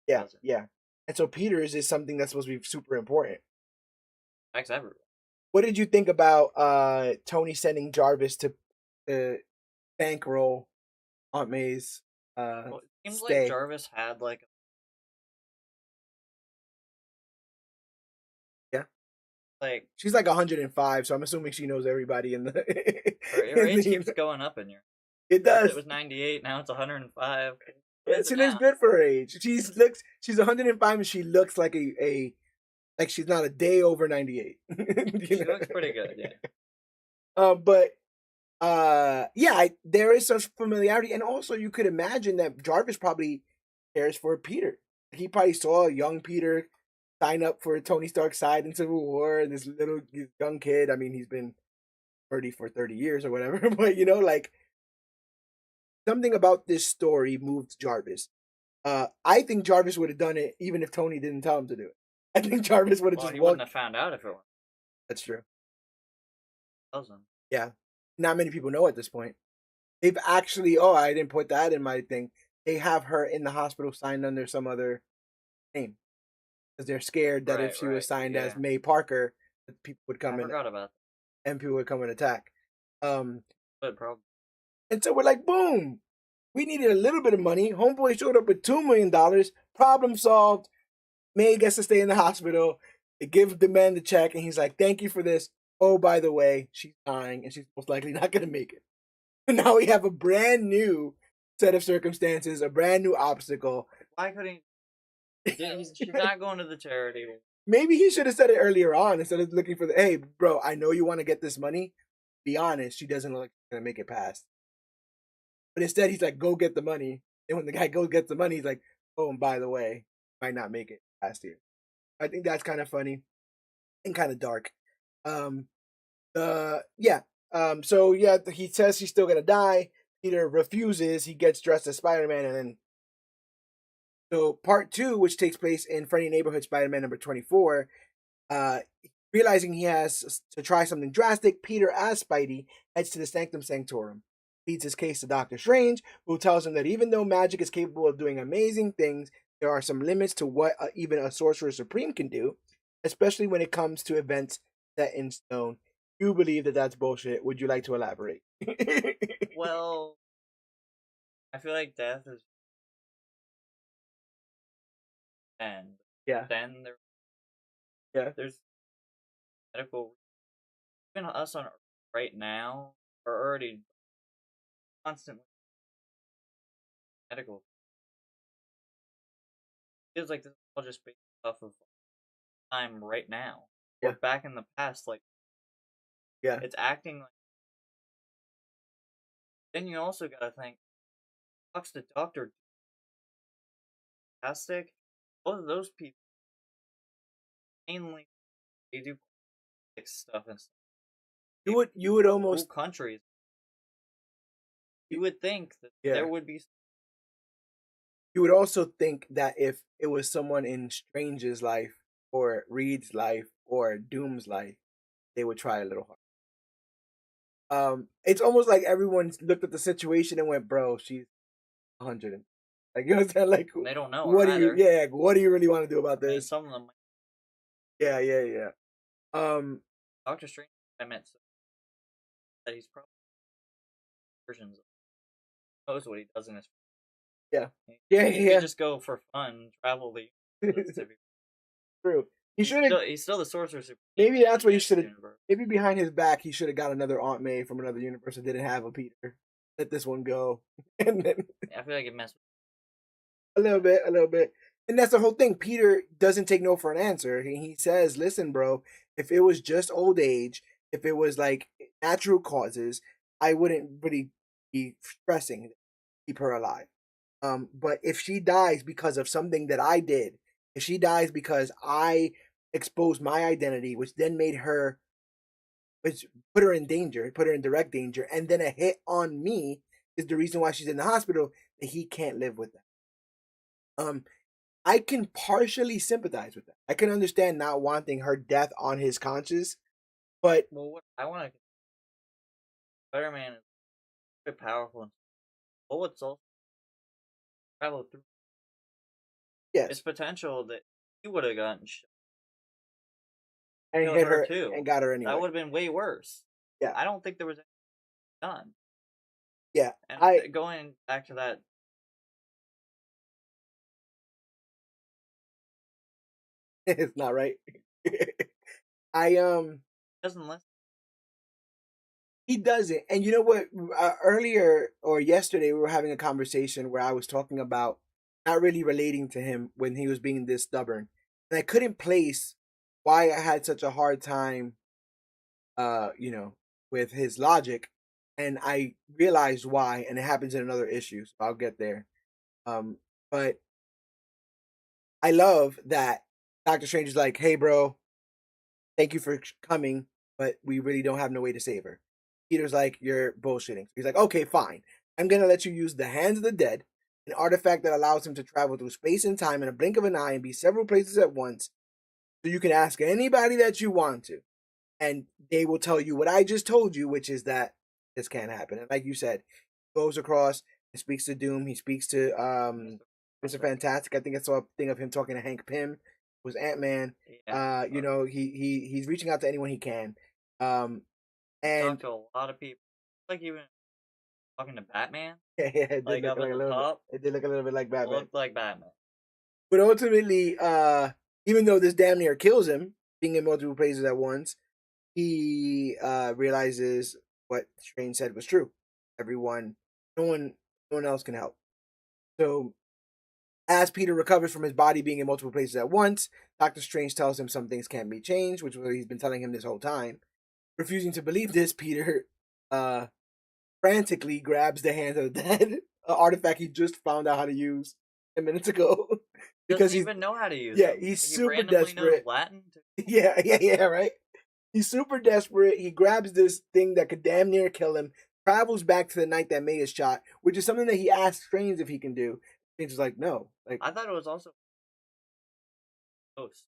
Yeah. And so Peter's is something that's supposed to be super important. Affects everyone. What did you think about Tony sending Jarvis to bankroll Aunt May's well, it seems stay? Like Jarvis had like like she's like 105, so I'm assuming she knows everybody in the her age keeps going up in here. It does. It was 98, now it's 105. She looks good for her age. She's 105 and she looks like a like she's not a day over 98. She looks pretty good, yeah. There is such familiarity, and also you could imagine that Jarvis probably cares for Peter. He probably saw a young Peter sign up for Tony Stark's side in Civil War. This young kid. I mean, he's been 30 years or whatever, but like something about this story moved Jarvis. I think Jarvis would have done it even if Tony didn't tell him to do it. I think Jarvis would have he wouldn't have found out if it was. That's true. Doesn't. Yeah. Not many people know at this point. They've actually, I didn't put that in my thing. They have her in the hospital signed under some other name. Because they're scared that if she was signed as May Parker, that people would come in. I forgot about that. And people would come and attack. Good problem. And so we're like, boom. We needed a little bit of money. Homeboy showed up with $2 million. Problem solved. May gets to stay in the hospital. They give the man the check, and he's like, thank you for this. Oh, by the way, she's dying, and she's most likely not going to make it. And now we have a brand new set of circumstances, a brand new obstacle. Why couldn't he? She's not going to the charity. Maybe he should have said it earlier on instead of looking for hey, bro, I know you want to get this money. Be honest, she doesn't look like she's going to make it past. But instead, he's like, go get the money. And when the guy goes get the money, he's like, oh, and by the way, might not make it past here. I think that's kind of funny and kind of dark. So yeah, he says he's still gonna die. Peter refuses. He gets dressed as Spider-Man, and then so part two, which takes place in Friendly Neighborhood Spider-Man number 24, uh, realizing he has to try something drastic, Peter, as Spidey, heads to the Sanctum Sanctorum, pleads his case to Doctor Strange, who tells him that even though magic is capable of doing amazing things, there are some limits to what even a Sorcerer Supreme can do, especially when it comes to events set in stone. You believe that that's bullshit. Would you like to elaborate? Well, I feel like death is and Yeah, then yeah, there's medical, even us on Earth right now are already constantly medical. It feels like this is all just based off of time right now. yeah, Or back in the past, like yeah. it's acting like. Then you also gotta think, talks to Doctor Fantastic. Both of those people mainly they do stuff and stuff. You would Whole almost countries. You would think that yeah. there would be. You would also think that if it was someone in Strange's life or Reed's life or Doom's life, they would try a little hard. It's almost like everyone looked at the situation and went, "Bro, she's 100." Like you know what I'm saying? Like, They don't know her what do you? either. Yeah, what do you really want to do about I mean, this? some of them. Yeah, yeah, yeah. Doctor Strange, I meant that he's probably versions of knows what he does in his. yeah, yeah, He could yeah. just go for fun, travel the universe. True. He should have. He's still the Sorcerer Supreme Maybe that's in what he this should have. universe. Maybe behind his back, he should have got another Aunt May from another universe that didn't have a Peter. Let this one go, and then I feel like it messed a little bit, a little bit. And that's the whole thing. Peter doesn't take no for an answer. He says, "Listen, bro, if it was just old age, if it was like natural causes, I wouldn't really be stressing to keep her alive. But if she dies because of something that I did, if she dies because I exposed my identity, which then made her, which put her in danger, put her in direct danger, and then a hit on me is the reason why she's in the hospital, that he can't live with that." I can partially sympathize with that. I can understand not wanting her death on his conscience, but Well, what I want to. Spider-Man is very powerful, and bullets also travel through. It's yes, potential that he would have gotten shot. and Killed hit her her too. and got her That anyway. would have been way worse. Yeah, I don't think there was anything done. yeah. And I going back to that, it's not right. I doesn't listen. he doesn't, and you know what? Earlier or yesterday, we were having a conversation where I was talking about not really relating to him when he was being this stubborn, and I couldn't place why I had such a hard time you know, with his logic, and I realized why, and it happens in another issue, so I'll get there. But I love that Doctor Strange is like, "Hey, bro, thank you for coming, but we really don't have no way to save her." Peter's like, "You're bullshitting." He's like, "Okay, fine. I'm gonna let you use the Hands of the Dead, an artifact that allows him to travel through space and time in a blink of an eye and be several places at once, so you can ask anybody that you want to, and they will tell you what I just told you, which is that this can't happen." And like you said, he goes across and speaks to Doom. He speaks to Mr. Fantastic. I think I saw a thing of him talking to Hank Pym, who's Ant-Man. Yeah, You know, he's reaching out to anyone he can. Um, talk and to a lot of people. Like even talking to Batman, yeah, it did like look up like at a the little bit. top, It did look a little bit like Batman. looked like Batman. But ultimately, even though this damn near kills him, being in multiple places at once, he realizes what Strange said was true. Everyone, no one, no one else can help. So, as Peter recovers from his body being in multiple places at once, Doctor Strange tells him some things can't be changed, which is what he's been telling him this whole time. Refusing to believe this, Peter uh, frantically grabs the Hand of the Dead, an artifact he just found out how to use 10 minutes ago, because Doesn't he's even know how to use yeah, them. he's He super randomly knows desperate. Latin. Yeah, yeah, yeah, right. He's super desperate. He grabs this thing that could damn near kill him, travels back to the night that May is shot, which is something that he asked Strange if he can do. Strange is like, no. Like, I thought it was also ghost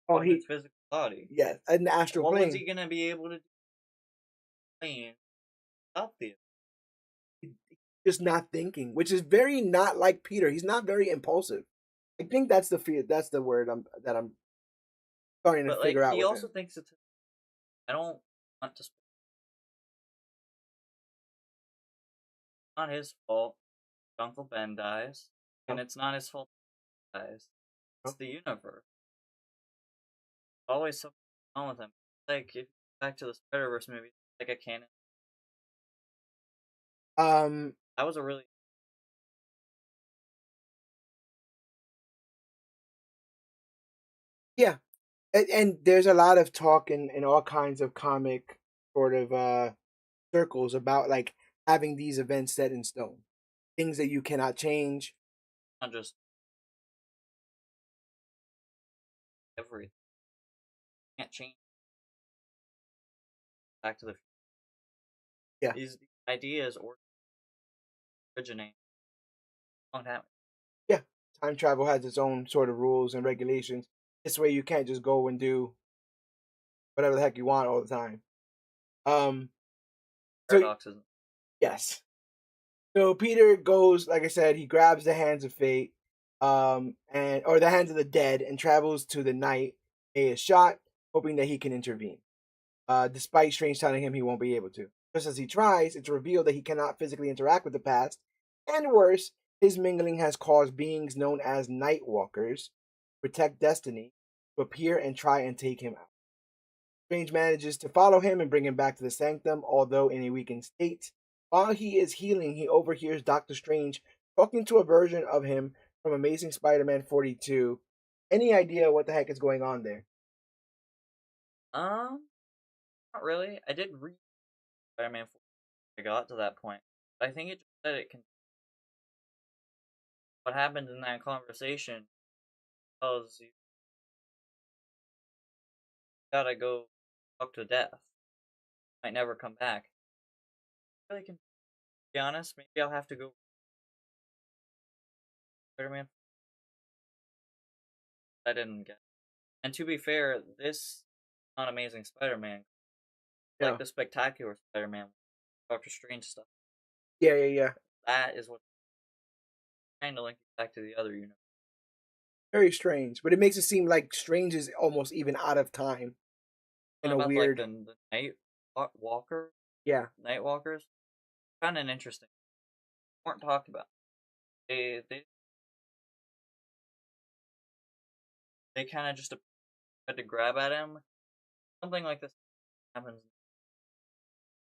oh, of its physical body. yeah, an astral What plane. was he gonna be able to do? Stop the Just not thinking, which is very not like Peter. He's not very impulsive. I think that's the fear. That's the word I'm starting to But figure like out. he With also him. thinks it's. I don't want to. Not his fault. Uncle Ben dies, and it's not his fault he dies. It's the universe. Always something wrong with him. Like if you go back to the Spider-Verse movie, like a canon. That was a really Yeah, and there's a lot of talk in all kinds of comic sort of circles about like having these events set in stone, things that you cannot change. not just everything. Can't change. Back to the Yeah, these ideas originate a long time. yeah. Time travel has its own sort of rules and regulations. This way, you can't just go and do whatever the heck you want all the time. Um, so Paradoxes. yes, so Peter goes, like I said, he grabs the hands of fate, and or the hands of the dead, and travels to the night May is shot, hoping that he can intervene. Despite Strange telling him he won't be able to. Just as he tries, it's revealed that he cannot physically interact with the past, and worse, his mingling has caused beings known as Night Walkers, protect Destiny, to appear and try and take him out. Strange manages to follow him and bring him back to the sanctum, although in a weakened state. While he is healing, he overhears Doctor Strange talking to a version of him from Amazing Spider-Man 42. Any idea what the heck is going on there? Not really. I did read Spider-Man 4. I got to that point. But I think it just said it can. What happened in that conversation tells you gotta go talk to death. Might never come back. Really can be honest, maybe I'll have to go Spider-Man. I didn't get. And to be fair, this not Amazing Spider-Man. Yeah, Like the Spectacular Spider-Man, Doctor Strange stuff. yeah. That is what trying to link it back to the other universe. Very strange, but it makes it seem like Strange is almost even out of time in What a about like weird. the Night Walker, Yeah, Night Walkers? Kind of interesting. Weren't talked about. They kind of just tried to grab at him. Something like this happens.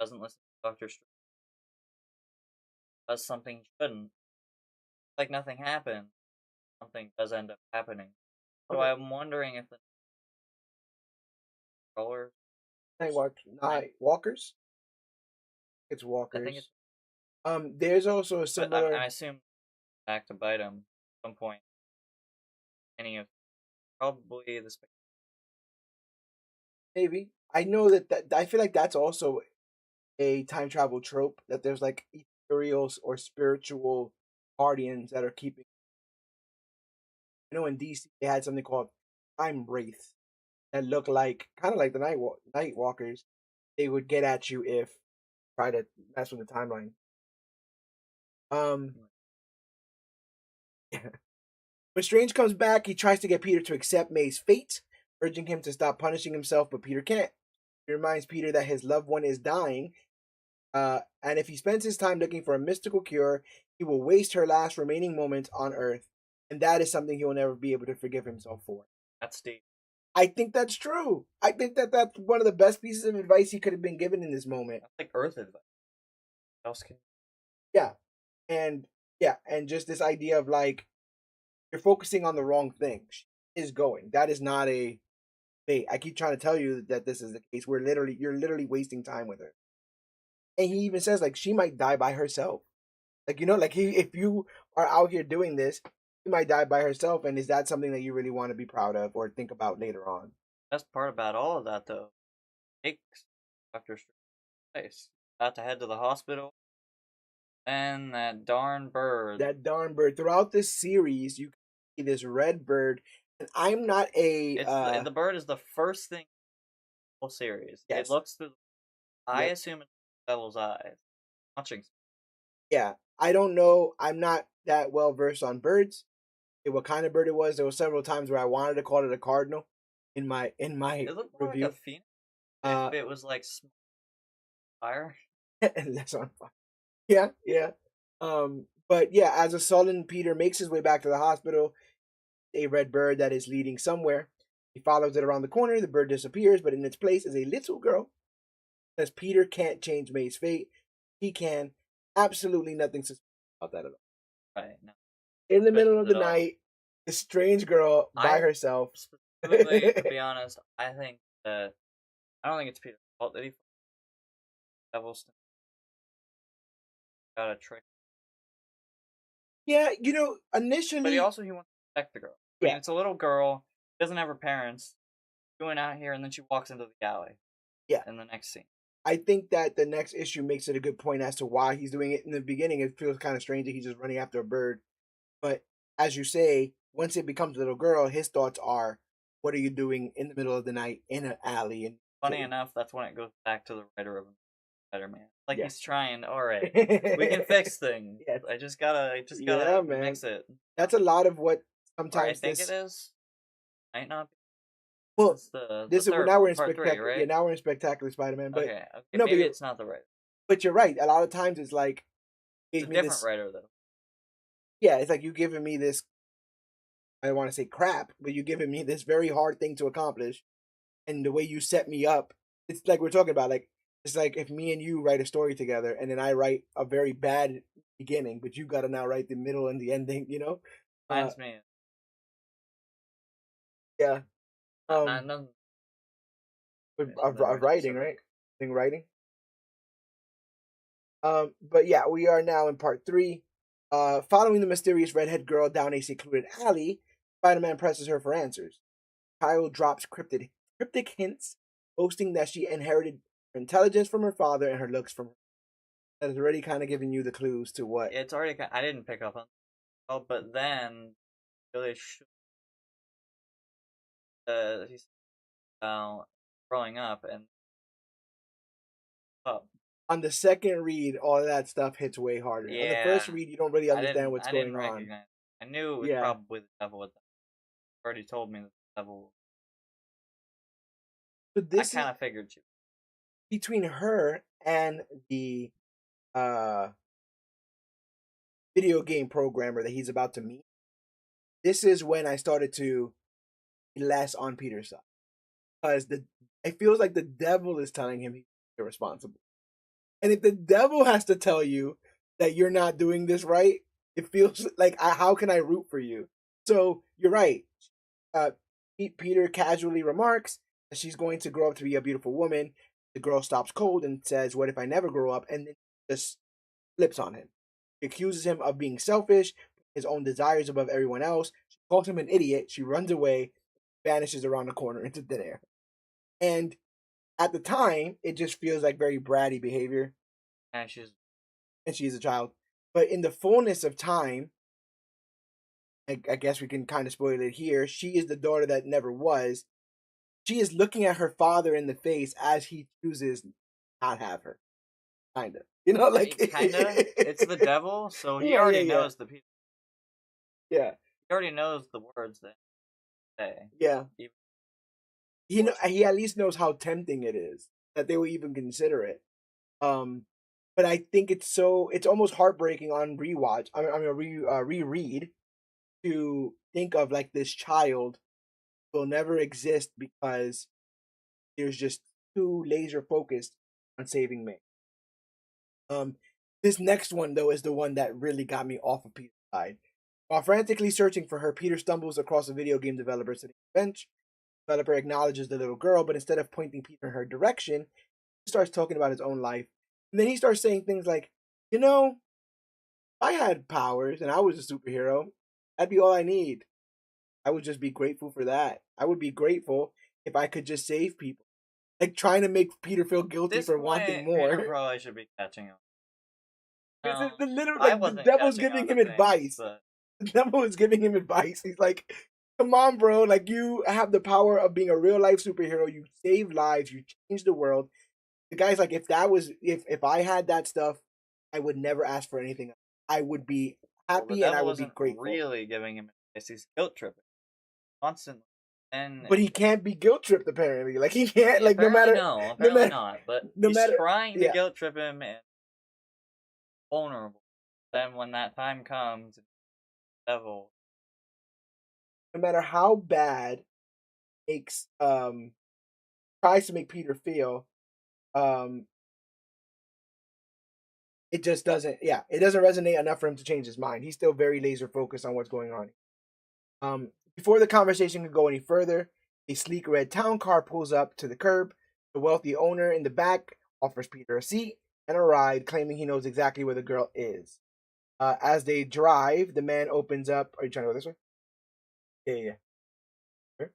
Doesn't listen to Doctor Strange. Does something he shouldn't. Like nothing happened. Something does end up happening. So okay. I'm wondering if the controller. Night Walkers. It's I think it's. Walkers. There's also a But similar. I assume back to bite him at some point. Any of probably the Maybe I know that I feel like that's also a time travel trope that there's like ethereal or spiritual guardians that are keeping. I know in DC they had something called time wraiths that look like kind of like the night walkers. They would get at you if try to mess with the timeline. Um, when Strange comes back, he tries to get Peter to accept May's fate, urging him to stop punishing himself, but Peter can't. He reminds Peter that his loved one is dying, and if he spends his time looking for a mystical cure, he will waste her last remaining moments on Earth, and that is something he will never be able to forgive himself for. That's deep. I think that's true. I think that that's one of the best pieces of advice he could have been given in this moment. That's like Earth advice. What else can Yeah, and and just this idea of like you're focusing on the wrong thing. She is going. That is not a bait. I keep trying to tell you that this is the case. You're literally wasting time with her. And he even says like she might die by herself. Like like if you are out here doing this, she might die by herself. And is that something that you really want to be proud of or think about later on? best part about all of that, though, takes Doctor Strange's place. About to head to the hospital, and that darn bird. That darn bird. Throughout this series, you can see this red bird, and I'm not a It's the bird is the first thing in the whole series. It yes, looks through. I yep, assume it's the devil's eyes. Watching. yeah. I don't know. I'm not that well versed on birds. What kind of bird it was. There were several times where I wanted to call it a cardinal in my It looked more like a review. phoenix if Uh, it was like fire. that's on fire. Yeah, yeah. But yeah, as a sullen Peter makes his way back to the hospital, a red bird that is leading somewhere. He follows it around the corner. The bird disappears, but in its place is a little girl. As Peter can't change May's fate, he can. Absolutely nothing suspicious about that at all. Right. No. In the middle of the At all. night, a strange girl by herself. Specifically, to be honest, I think that I don't think it's Peter's fault that he devils got a trick. Yeah, But initially, he wants to protect the girl. I mean, yeah, it's a little girl, doesn't have her parents, going out here, and then she walks into the alley yeah. in the next scene. I think that the next issue makes it a good point as to why he's doing it. In the beginning, it feels kind of strange that he's just running after a bird. But as you say, once it becomes a little girl, his thoughts are, "What are you doing in the middle of the night in an alley?" And Funny enough, that's when it goes back to the writer of Spider-Man. Like yeah, he's trying. All right, we can fix things. yes, I just gotta yeah, man. mix it. That's a lot of what Or I sometimes think it this. is. Might not be. Well, It's the this is third now we're one, in part three, spectacular. Yeah, right? now we're in spectacular Spider-Man. But Okay, okay. no, Maybe it's not the writer. but you're right. A lot of times it's like It's gave a me different this. writer though. Yeah, it's like you giving me this. I don't want to say crap, but you giving me this very hard thing to accomplish, and the way you set me up, it's like we're talking about. Like it's like if me and you write a story together, and then I write a very bad beginning, but you got to now write the middle and the ending. Uh, Reminds me. yeah. Not Um, nothing. of writing, right? Thing writing. But yeah, we are now in part 3. Following the mysterious redhead girl down a secluded alley, Spider-Man presses her for answers. Kyle drops cryptic hints, boasting that she inherited her intelligence from her father and her looks from her. That is already kind of giving you the clues to what. It's already. I didn't pick up on. Oh, but then really, he's growing up and up. On the second read, all of that stuff hits way harder. On the Yeah, first read, you don't really understand what's I going didn't on. recognize. I knew it was Yeah. probably the devil. With already told me that the devil. So I this is kind of figured you. between her and the uh video game programmer that he's about to meet. This is when I started to be less on Peter's side. Because it feels like the devil is telling him he's irresponsible. And if the devil has to tell you that you're not doing this right, it feels like how can I root for you? So you're right. Uh, Peter casually remarks that she's going to grow up to be a beautiful woman. The girl stops cold and says, "What if I never grow up?" And then just flips on him. She accuses him of being selfish, his own desires above everyone else. She calls him an idiot. She runs away, vanishes around the corner into thin air. And at the time, it just feels like very bratty behavior. And she's. And she's a child. But in the fullness of time, I guess we can kind of spoil it here. She is the daughter that never was. She is looking at her father in the face as he chooses not have her. Kind of. Like. Kinda. It's the devil, so he Yeah, already yeah. knows the people. Yeah. He already knows the words that they say. Yeah. Even He at least knows how tempting it is that they will even consider it. But I think it's almost heartbreaking on rewatch. I mean, reread to think of like this child will never exist because there's just too laser focused on saving May. This next one though is the one that really got me off of Peter's side. While frantically searching for her, Peter stumbles across a video game developer sitting on the bench. The developer acknowledges the little girl, but instead of pointing Peter in her direction, he starts talking about his own life. And then he starts saying things like, if I had powers and I was a superhero, that'd be all I need. I would just be grateful for that. I would be grateful if I could just save people. Like trying to make Peter feel At guilty this for wanting point, Peter more. probably should be catching up. Because No, the literal I like the wasn't devil's catching giving on him to things, advice. but The devil is giving him advice. He's like, "Come on, bro! Like you have the power of being a real life superhero. You save lives. You change the world." The guy's like, if I had that stuff, I would never ask for anything else. I would be well, the happy and I devil would be wasn't grateful. really giving him advice. He's guilt tripping constantly, and But he can't be guilt tripped apparently. Like he can't. Like apparently no apparently matter, not. But no he's matter. trying to Yeah, guilt trip him and vulnerable. Then when that time comes, the devil. no matter how bad makes tries to make Peter feel, um, it just doesn't. Yeah, it doesn't resonate enough for him to change his mind. He's still very laser focused on what's going on. Before the conversation could go any further, a sleek red town car pulls up to the curb. The wealthy owner in the back offers Peter a seat and a ride, claiming he knows exactly where the girl is. As they drive, the man opens up. Are you trying to go this way? Yeah, yeah, sure.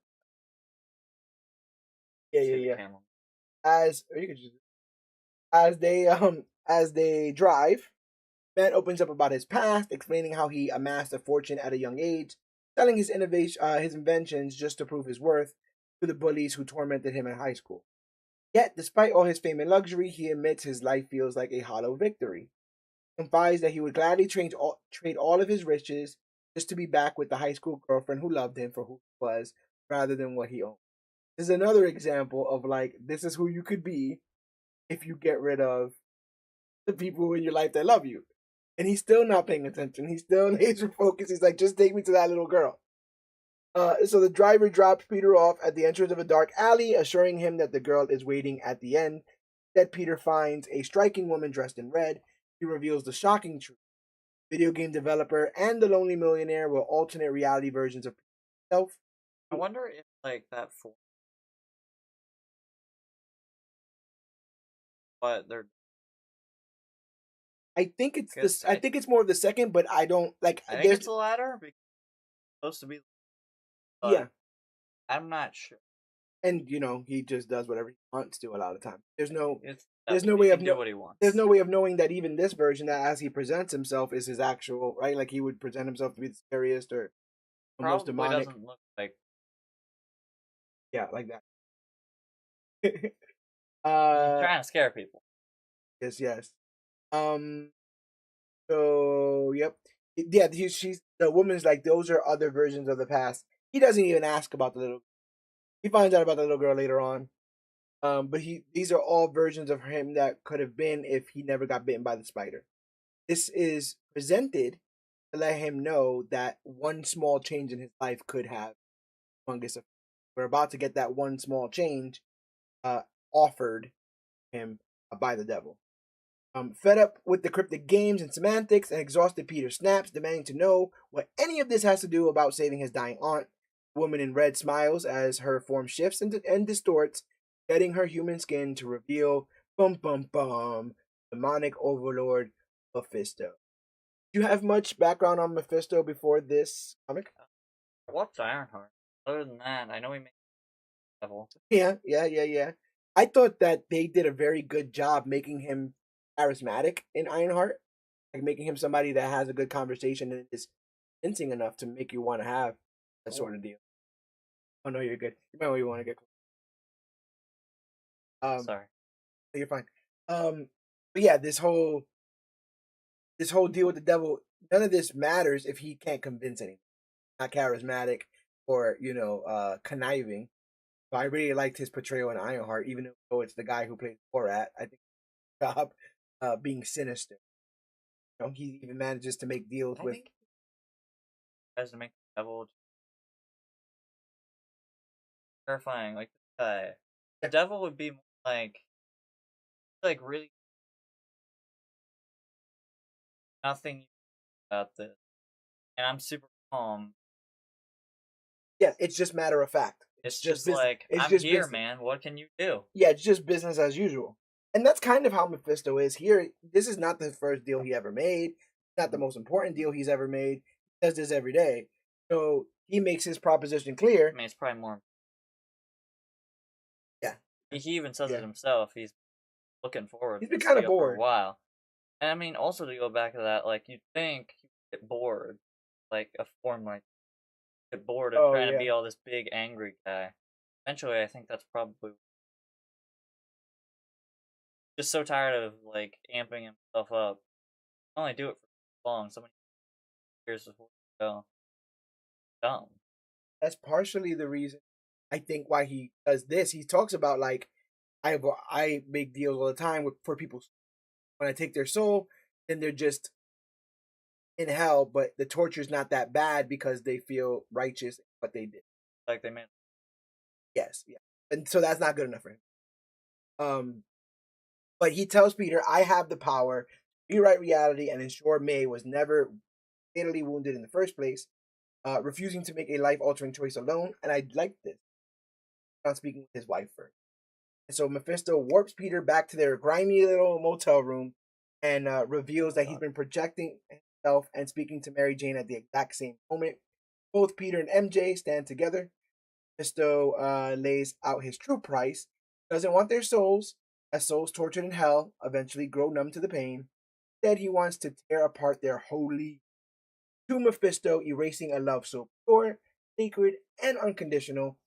Yeah, See yeah, the yeah. camera. Or you could just as they drive, man opens up about his past, explaining how he amassed a fortune at a young age, selling his inventions just to prove his worth to the bullies who tormented him in high school. Yet, despite all his fame and luxury, he admits his life feels like a hollow victory. He confides that he would gladly trade all of his riches just to be back with the high school girlfriend who loved him for who he was, rather than what he owned. This is another example of like this is who you could be if you get rid of the people in your life that love you. And he's still not paying attention. He's still laser focused. He's like, just take me to that little girl. So the driver drops Peter off at the entrance of a dark alley, assuring him that the girl is waiting at the end. That Peter finds a striking woman dressed in red. He reveals the shocking truth. Video game developer and the lonely millionaire were alternate reality versions of himself. I wonder if like that for but they're I think it's because this. I think it's more of the second, but I don't like. I think There's it's the latter because it's supposed to be, yeah, but I'm not sure. and he just does whatever he wants to a lot of times. It's There's devil. no He way of can do no, what he there's wants. no way of knowing that even this version that as he presents himself is his actual right. Like he would present himself to be the scariest or the most Probably demonic. doesn't look like Yeah, like that. he's uh, trying to scare people. yes, yes. Um. So, yep. Yeah, she's the woman's like those are other versions of the past. He doesn't even ask about the little. He finds out about the little girl later on. But these are all versions of him that could have been if he never got bitten by the spider. This is presented to let him know that one small change in his life could have humongous effect. We're about to get that one small change uh, offered him by the devil. Fed up with the cryptic games and semantics and exhausted, Peter snaps, demanding to know what any of this has to do about saving his dying aunt. The woman in red smiles as her form shifts and distorts, shedding her human skin to reveal, bum bum bum, demonic overlord Mephisto. Do you have much background on Mephisto before this comic? What's Ironheart? Other than that, I know he made devil. Yeah, yeah, yeah, yeah. I thought that they did a very good job making him charismatic in Ironheart, like making him somebody that has a good conversation and is convincing enough to make you want to have that Oh, sort of deal. Oh no, you're good. You might want to get sorry. you're fine. But yeah, this whole deal with the devil, none of this matters if he can't convince anyone. Not charismatic or conniving. So I really liked his portrayal in Ironheart, even though it's the guy who plays Borat. I think job being sinister. He even manages to make deals I with. think he tries to make the devil terrifying. Like the Yeah, devil would be more like really nothing about this, and I'm super calm. yeah, it's just matter of fact. It's It's just just business. like It's I'm just here, business. man. What can you do? Yeah, it's just business as usual. And that's kind of how Mephisto is here. This is not the first deal he ever made. Not the most important deal he's ever made. He does this every day. So he makes his proposition I clear. mean, it's probably more He even says Yeah. it himself. He's looking forward He's to been kind of Steel for a bored. while. And I mean, also to go back to that, like you'd think he'd get bored, like a form like get bored of Oh trying to yeah. be all this big angry guy. Eventually, I think that's probably just so tired of like amping himself up. Only do it for so long, so many years before you go. Dumb. That's partially the reason I think why he does this. He talks about like I make deals all the time with for people when I take their soul, then they're just in hell, but the torture is not that bad because they feel righteous in what they did. Like they meant. Yes, yeah. And so that's not good enough for him. But he tells Peter, I have the power to rewrite reality and ensure May was never fatally wounded in the first place, refusing to make a life altering choice alone. And I like this. Not speaking with his wife first. And so Mephisto warps Peter back to their grimy little motel room and reveals that he's been projecting himself and speaking to Mary Jane at the exact same moment. Both Peter and MJ stand together. Mephisto lays out his true price. Doesn't want their souls, as souls tortured in hell eventually grow numb to the pain. Instead, he wants to tear apart their holy. To Mephisto, erasing a love so pure, sacred, and unconditional,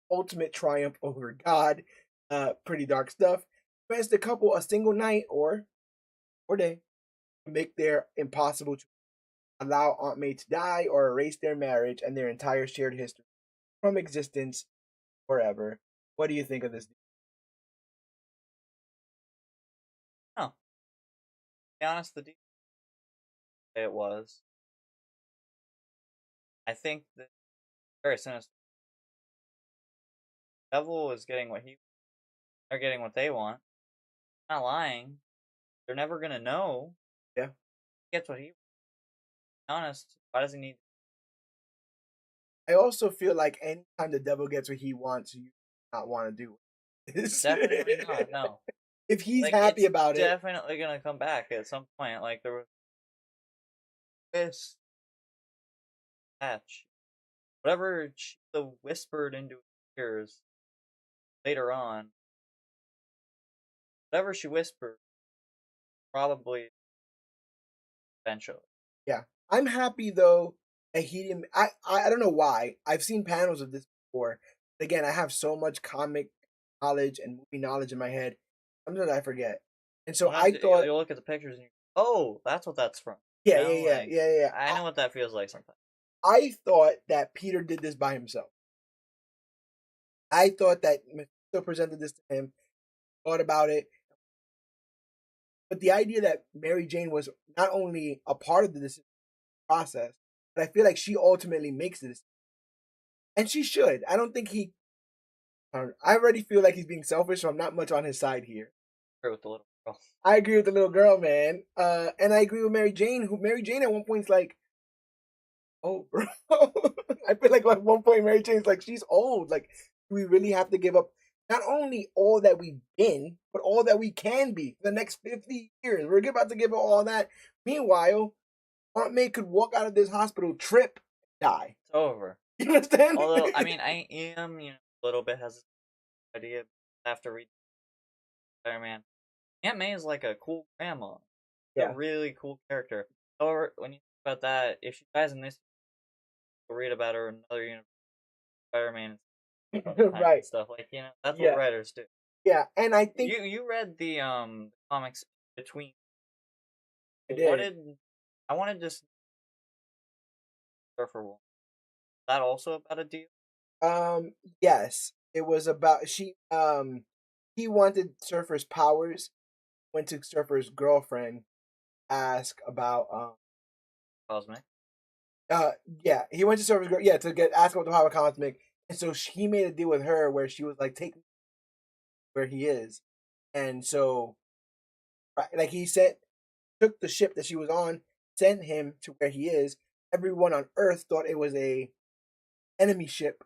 ultimate triumph over God. Pretty dark stuff. Grants the couple a single night or day to make their impossible choice. Allow Aunt May to die or erase their marriage and their entire shared history from existence forever. What do you think of this? Oh, to be honest, the way it was. I think that very sinister. Devil is getting what he. They're getting what they want. Not lying. They're never gonna know. Yeah. He gets what he. Honest. Why does he need? I also feel like anytime the devil gets what he wants, you not want to do it. Definitely not. No. If he's Like happy it's about it, definitely gonna come back at some point. Like there was this patch, whatever she whispered into his ears later on. Whatever she whispered, probably eventually. yeah. I'm happy though that he didn't. I don't know why. I've seen panels of this before. Again, I have so much comic knowledge and movie knowledge in my head. Sometimes I forget. And so I Sometimes thought, you'll look at the pictures and you, oh, that's what that's from. yeah, You yeah, know, yeah, like yeah, yeah. I know what that feels like sometimes. I thought that Peter did this by himself. I thought that Mephisto presented this to him, thought about it, but the idea that Mary Jane was not only a part of this process, but I feel like she ultimately makes this, and she should. I don't think he. I already feel like he's being selfish, so I'm not much on his side here. With the little girl. I agree with the little girl, man, and I agree with Mary Jane. Who Mary Jane at one point's like, "Oh, bro," I feel like at one point Mary Jane's like, "She's old. Like, do we really have to give up not only all that we've been, but all that we can be for the next 50 years? We're about to give up all that. Meanwhile, Aunt May could walk out of this hospital, trip, die. It's over. You understand? Although I mean, I am a little bit hesitant idea after reading Spider-Man. Aunt May is like a cool grandma. Yeah. A really cool character. However, when you think about that, if she dies in this, you'll read about her in another universe. Spider-Man Right. and stuff like that's Yeah. what writers do. Yeah, and I think You read the comics between. I What did. did I wanted to Surfer World? Is that also about a deal? Yes, it was about he wanted Surfer's powers. Went to Surfer's girlfriend, ask about Cosmic. yeah, he went to Surfer's girl, yeah, to get ask about the power cosmic, and so he made a deal with her where she was like, take me where he is, and so like he said, took the ship that she was on, sent him to where he is. Everyone on Earth thought it was a enemy ship,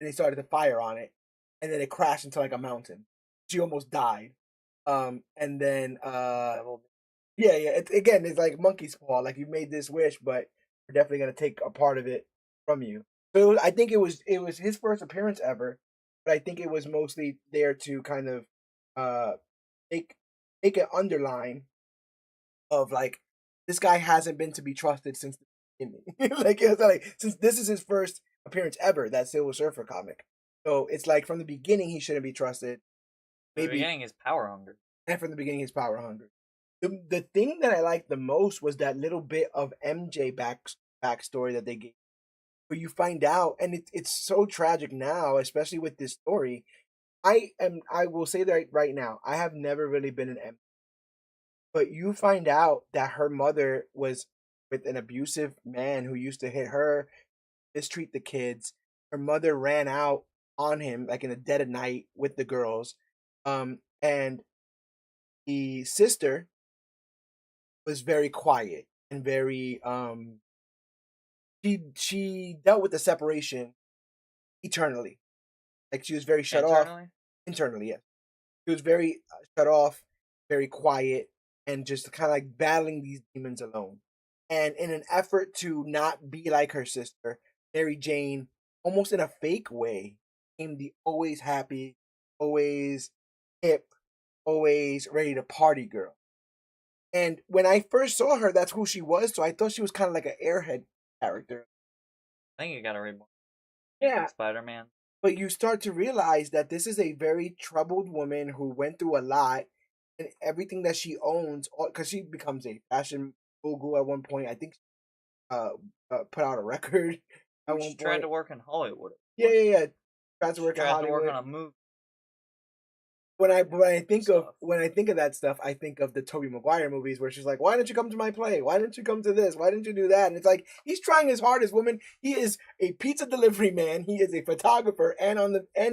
and they started to fire on it, and then it crashed into like a mountain. She almost died. And then yeah, again, it's like monkey's paw. Like you made this wish, but we're definitely gonna take a part of it from you. So I think it was his first appearance ever, but I think it was mostly there to kind of uh make make an underline of like this guy hasn't been to be trusted since the beginning. Like it's like since this is his first appearance ever, that Silver Surfer comic. So it's like from the beginning he shouldn't be trusted. In the Maybe beginning, is power hungry. and from the beginning he's power hungry. The thing that I liked the most was that little bit of MJ backstory that they gave, where you find out, and it's so tragic now, especially with this story. I will say that right now, I have never really been an M, but you find out that her mother was with an abusive man who used to hit her, mistreat the kids. Her mother ran out on him like in the dead of night with the girls. And the sister was very quiet and very she dealt with the separation eternally. Like she was very shut off Internally, internally, yes. She was very shut off, very quiet, and just kind of like battling these demons alone. And in an effort to not be like her sister, Mary Jane, almost in a fake way, became the always happy, always hip, always ready to party girl. And when I first saw her, that's who she was. So I thought she was kind of like an airhead character. I think you gotta read more. Yeah. Spider-Man. But you start to realize that this is a very troubled woman who went through a lot, and everything that she owns, because she becomes a fashion mogul at one point. I think uh, put out a record at one She tried point. to work in Hollywood. Yeah, yeah, yeah. Tries to She work in tried to work Hollywood. on a movie. When I think of Stuff. when I think of that stuff, I think of the Tobey Maguire movies where she's like, "Why didn't you come to my play? Why didn't you come to this? Why didn't you do that?" And it's like he's trying his hardest, woman. He is a pizza delivery man. He is a photographer, and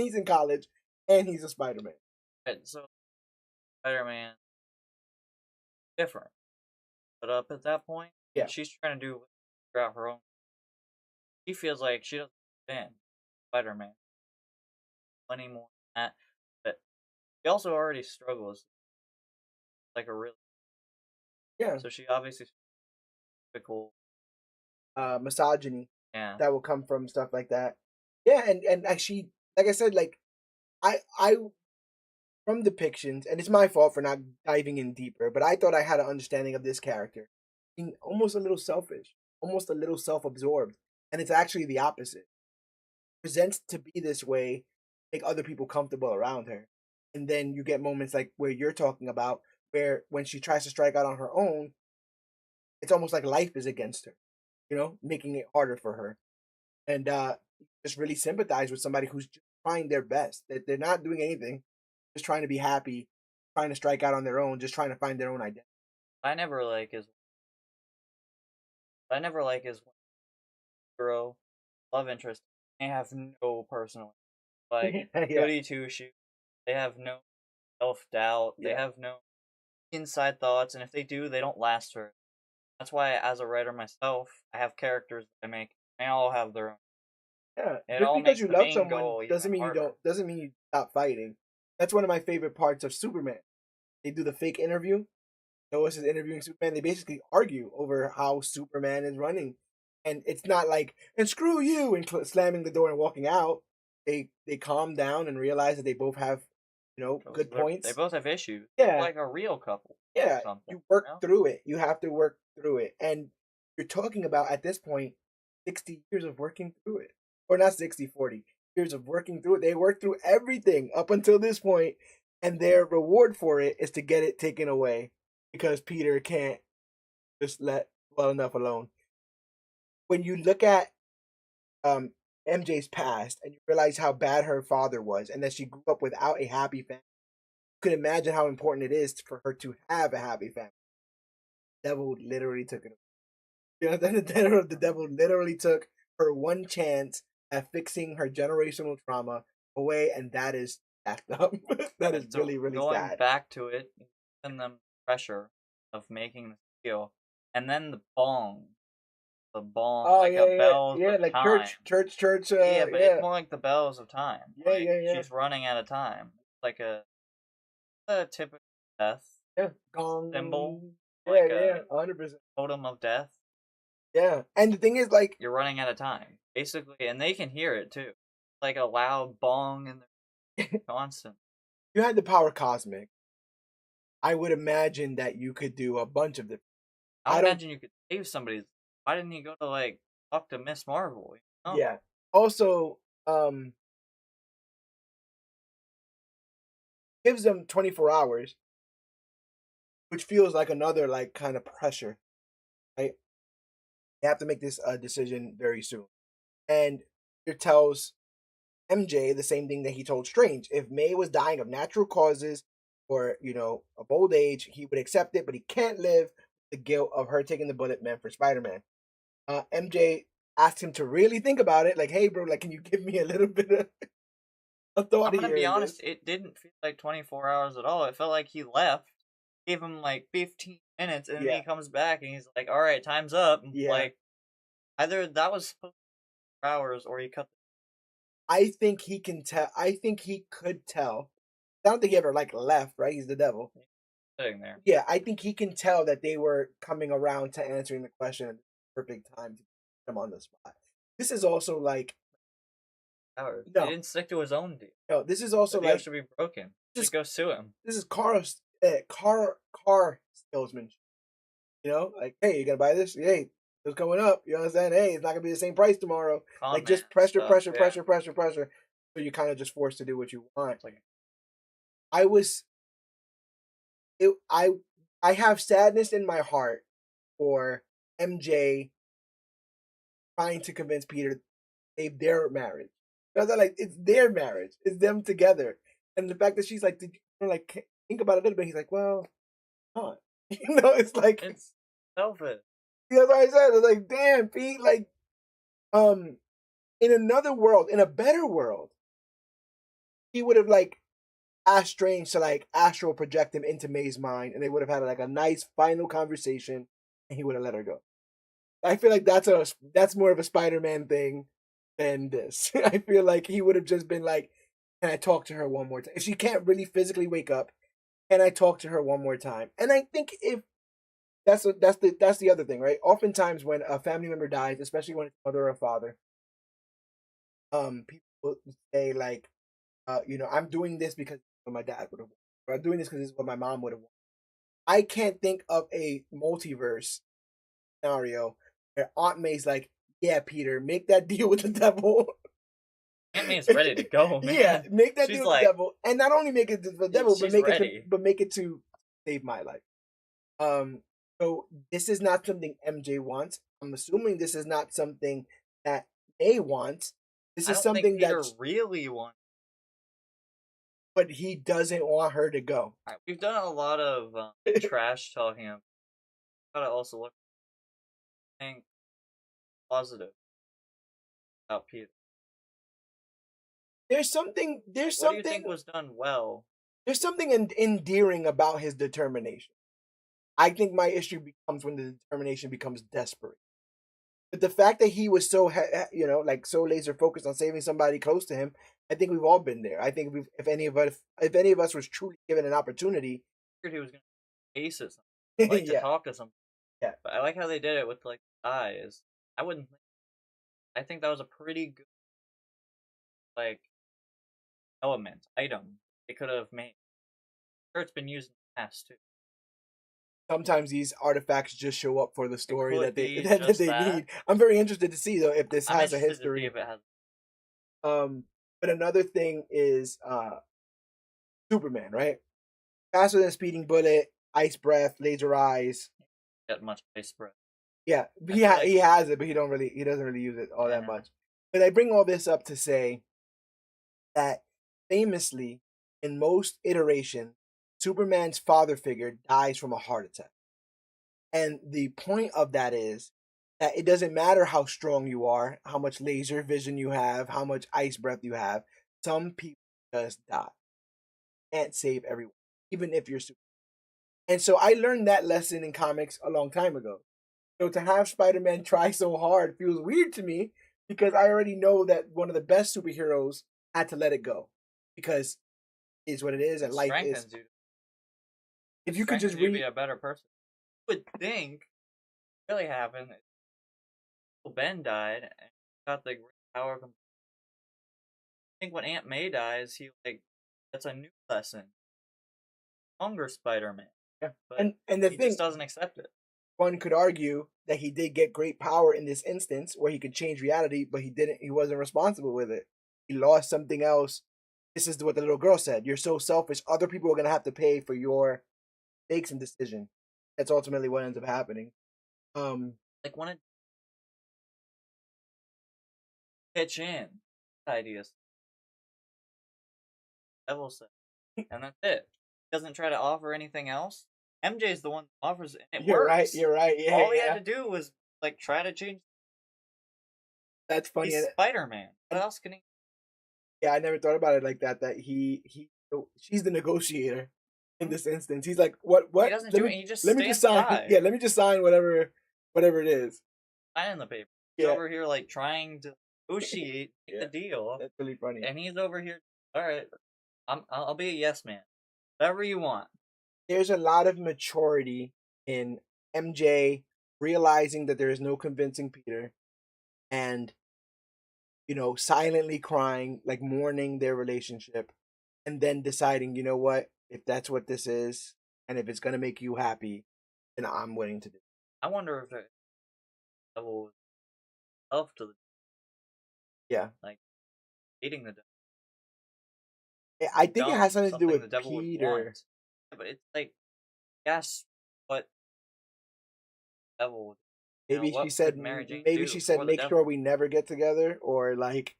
he's in college, and he's a Spider Man. Right, so Spider-Man different, but up at that point, Yeah. and she's trying to figure out her own. She feels like she doesn't fit in Spider-Man anymore than that, but she also already struggles like a real. Yeah. So she obviously typical. Misogyny Yeah. that will come from stuff like that. Yeah, and actually, like I said, like I from depictions, and it's my fault for not diving in deeper, but I thought I had an understanding of this character being almost a little selfish, almost a little self-absorbed, and it's actually the opposite. Presents to be this way, make other people comfortable around her, and then you get moments like where you're talking about, where when she tries to strike out on her own, it's almost like life is against her, making it harder for her. And just really sympathize with somebody who's just trying their best. That they're not doing anything, just trying to be happy, trying to strike out on their own, just trying to find their own identity. I never like his hero love interest. They have no personal like Yeah, goody two shoes. They have no self doubt. They yeah, have no inside thoughts, and if they do, they don't last for. That's why, as a writer myself, I have characters that I make. They all have their own. yeah. It Just all because makes you the love main someone goal even doesn't mean harder. doesn't mean you stop fighting. That's one of my favorite parts of Superman. They do the fake interview. Lois is interviewing Superman. They basically argue over how Superman is running, and it's not like "and screw you" and slamming the door and walking out. They calm down and realize that they both have, good points. They both have issues. Yeah, Like a real couple. yeah. Or something. You work You know? through it. You have to work through it, and you're talking about at this point 60 years of working through it, or not 60, 40 years of working through it. They worked through everything up until this point, and their reward for it is to get it taken away because Peter can't just let well enough alone. When you look at um, MJ's past and you realize how bad her father was and that she grew up without a happy family, you can imagine how important it is for her to have a happy family. The devil literally took it away. The devil literally took her one chance at fixing her generational trauma away, and that is jacked up. That is So really, really going sad. back to it, giving them pressure of making the steel, and then the bong, Oh like yeah, a yeah, bells yeah, of like time. church. Yeah, but it's Yeah, more like the bells of time. yeah, Like yeah, yeah, she's running out of time. Like a typical death yeah. Gong. symbol, Yeah, like yeah, a 100%. totem of death. Yeah, and the thing is, like, You're running out of time, basically, and they can hear it too. Like a loud bong in their constant. You had the power cosmic. I would imagine that you could do a bunch of different. I would I don't. imagine you could save somebody. Why didn't he go to like talk to Miss Marvel? You know? Yeah. Also, gives them 24 hours, which feels like another like kind of pressure, right? They have to make this decision very soon, and it tells MJ the same thing that he told Strange. If May was dying of natural causes or, of old age, he would accept it, but he can't live the guilt of her taking the bullet meant for Spider-Man. MJ asked him to really think about it, like, hey, bro, like, can you give me a little bit of I'm authority gonna here be in honest. this? It didn't feel like 24 hours at all. It felt like he left, gave him like 15 minutes, and then Yeah, he comes back and he's like, "All right, time's up." yeah. Like either that was supposed to be 4 hours, or he cut I think he can tell. I think he could tell. I don't think he ever, like, left, right? He's the devil. the thing there. Yeah, I think he can tell that they were coming around to answering the question at the perfect time to put him on the spot. This is also like, Hours. He no, didn't stick to his own deal. no, this is The also deal like, should be broken. this Should go sue him. this is car salesman. Like, hey, you gonna buy this? Hey, it's going up. You understand? Hey, it's not gonna be the same price tomorrow. Con Like, man just pressure, stuff. pressure, Yeah. pressure, pressure, pressure. So you're kind of just forced to do what you want. It's like I was, it, I have sadness in my heart for MJ trying to convince Peter to save their marriage. Because they're like, it's their marriage. It's them together. And the fact that she's like, did you like think about it a little bit? He's like, well, not. It's like, it's selfish. that's what I said. It's like, damn, Pete, like, um, in another world, in a better world, he would have like asked Strange to like astral project him into May's mind, and they would have had like a nice final conversation, and he would have let her go. I feel like that's more of a Spider-Man thing than this. I feel like he would have just been like, "Can I talk to her one more time?" If she can't really physically wake up, can I talk to her one more time? And I think if that's the other thing, right? Oftentimes when a family member dies, especially when it's a mother or a father, people say like, I'm doing this because what my dad would have, or I'm doing this because this is what my mom would have. I can't think of a multiverse scenario where Aunt May's like, "Yeah, Peter, make that deal with the devil." Aunt May's ready to go, Yeah, man. make that She's deal with the like, devil, and not only make it to the devil, she's ready. but make it to save my life. Um, so this is not something MJ wants. I'm assuming this is not something that May wants. This I is don't think something Peter that, really wants. but he doesn't want her to go. We've done a lot of trash talking. Gotta also look think positive about Peter. There's something. There's What do you something. think was done well? There's something endearing about his determination. I think my issue becomes when the determination becomes desperate. But the fact that he was so, like so laser focused on saving somebody close to him, I think we've all been there. I think if any of us was truly given an opportunity, I figured he was gonna ace it. Like to yeah, talk to some, yeah. but I like how they did it with like eyes. I wouldn't. I think that was a pretty good like element item they could have made. Sure, it's been used in the past too. Sometimes these artifacts just show up for the It story could that they be that just they that. need. I'm very interested to see though if this I'm has a interested to see history. if it has. But another thing is Superman, right? Faster than a speeding bullet, ice breath, laser eyes. That much ice breath. Yeah, I feel like he has it, but he doesn't really use it all that yeah, much. But I bring all this up to say that famously, in most iteration, Superman's father figure dies from a heart attack. And the point of that is that it doesn't matter how strong you are, how much laser vision you have, how much ice breath you have, some people just die. Can't save everyone, even if you're super. And so I learned that lesson in comics a long time ago. So to have Spider-Man try so hard feels weird to me because I already know that one of the best superheroes had to let it go because it is what it is and it life is. strengthens you. If It you could strengthens just you to be a better person. You would think really happened. Ben died and got the great power. think when Aunt May dies, that's a new lesson. Stronger Spider-Man. Yeah. But And the he thing, just doesn't accept it. one could argue that he did get great power in this instance where he could change reality, but he wasn't responsible with it. He lost something else. This is what the little girl said. You're so selfish. Other people are going to have to pay for your mistakes and decision. That's ultimately what ends up happening. Like when it pitch in ideas, Devil said, and that's it. Doesn't try to offer anything else. MJ's the one that offers it, and it You're works. right. You're right. Yeah, All he yeah. had to do was like try to change. That's funny. He's Spider-Man. What else can he? Yeah, I never thought about it like that. That she's the negotiator in this instance. He's like, what? He doesn't Let do me, it. He just let me just stands sign. by. Yeah, let me just sign whatever it is. Sign the paper. He's Yeah. over here like trying to negotiate the deal. That's really funny. And he's over here. All right, I'll be a yes man. Whatever you want. There's a lot of maturity in MJ realizing that there is no convincing Peter, and silently crying, like mourning their relationship, and then deciding, you know what, if that's what this is, and if it's gonna make you happy, then I'm willing to do it. I wonder if the devil was love to the Yeah. like hating the devil. I think it has something to do with the devil Peter. would want. But it's like, yes, but devil would. Maybe she said, make sure we never get together, or like,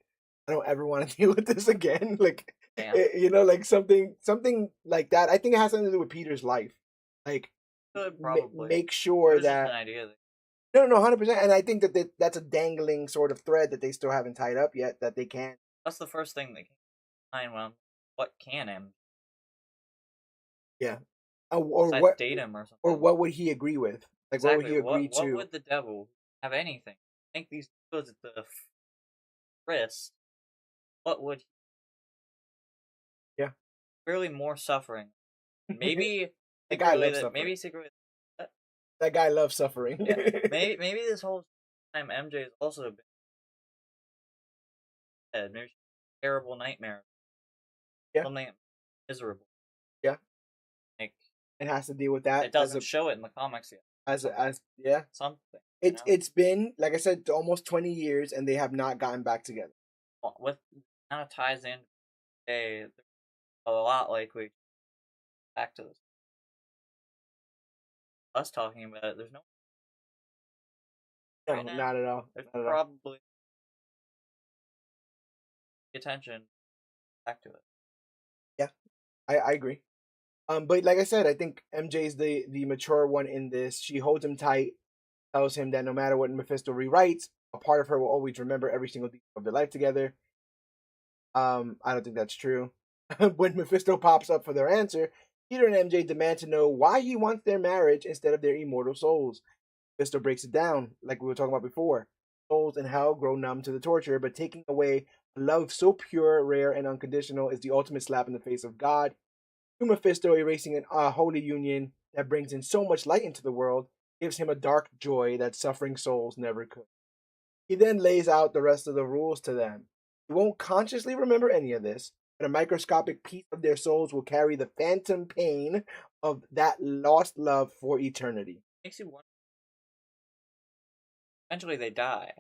I don't ever want to deal with this again. Like, like something like that. I think it has something to do with Peter's life. Like, probably make sure that. Just an idea. No, 100%. And I think that that's a dangling sort of thread that they still haven't tied up yet. That they can't. That's the first thing that came to mind when what can him? Yeah. Or what date him or something? Or what would he agree with? Like, exactly. what would he agree to? What would the devil have anything? I think these goes at the wrist. What would he? Yeah. Really more suffering. Maybe the guy loves suffering. Maybe secretly. That guy loves suffering. Yeah. Maybe this whole time MJ has also been maybe terrible nightmare. Yeah. Something miserable. Yeah. Like it has to deal with that. It doesn't show it in the comics yet. Something. It's been, like I said, almost 20 years, and they have not gotten back together. What kind of ties in a lot likely back to this. Us talking about it, there's no not at all. There's probably attention back to it. Yeah, I agree. But like I said, I think MJ's the mature one in this. She holds him tight, tells him that no matter what Mephisto rewrites, a part of her will always remember every single detail of their life together. I don't think that's true. When Mephisto pops up for their answer, Peter and MJ demand to know why he wants their marriage instead of their immortal souls. Mephisto breaks it down, like we were talking about before. Souls in hell grow numb to the torture, but taking away a love so pure, rare, and unconditional is the ultimate slap in the face of God. To Mephisto, erasing a holy union that brings in so much light into the world gives him a dark joy that suffering souls never could. He then lays out the rest of the rules to them. He won't consciously remember any of this, but a microscopic piece of their souls will carry the phantom pain of that lost love for eternity. Makes you wonder. Eventually they die.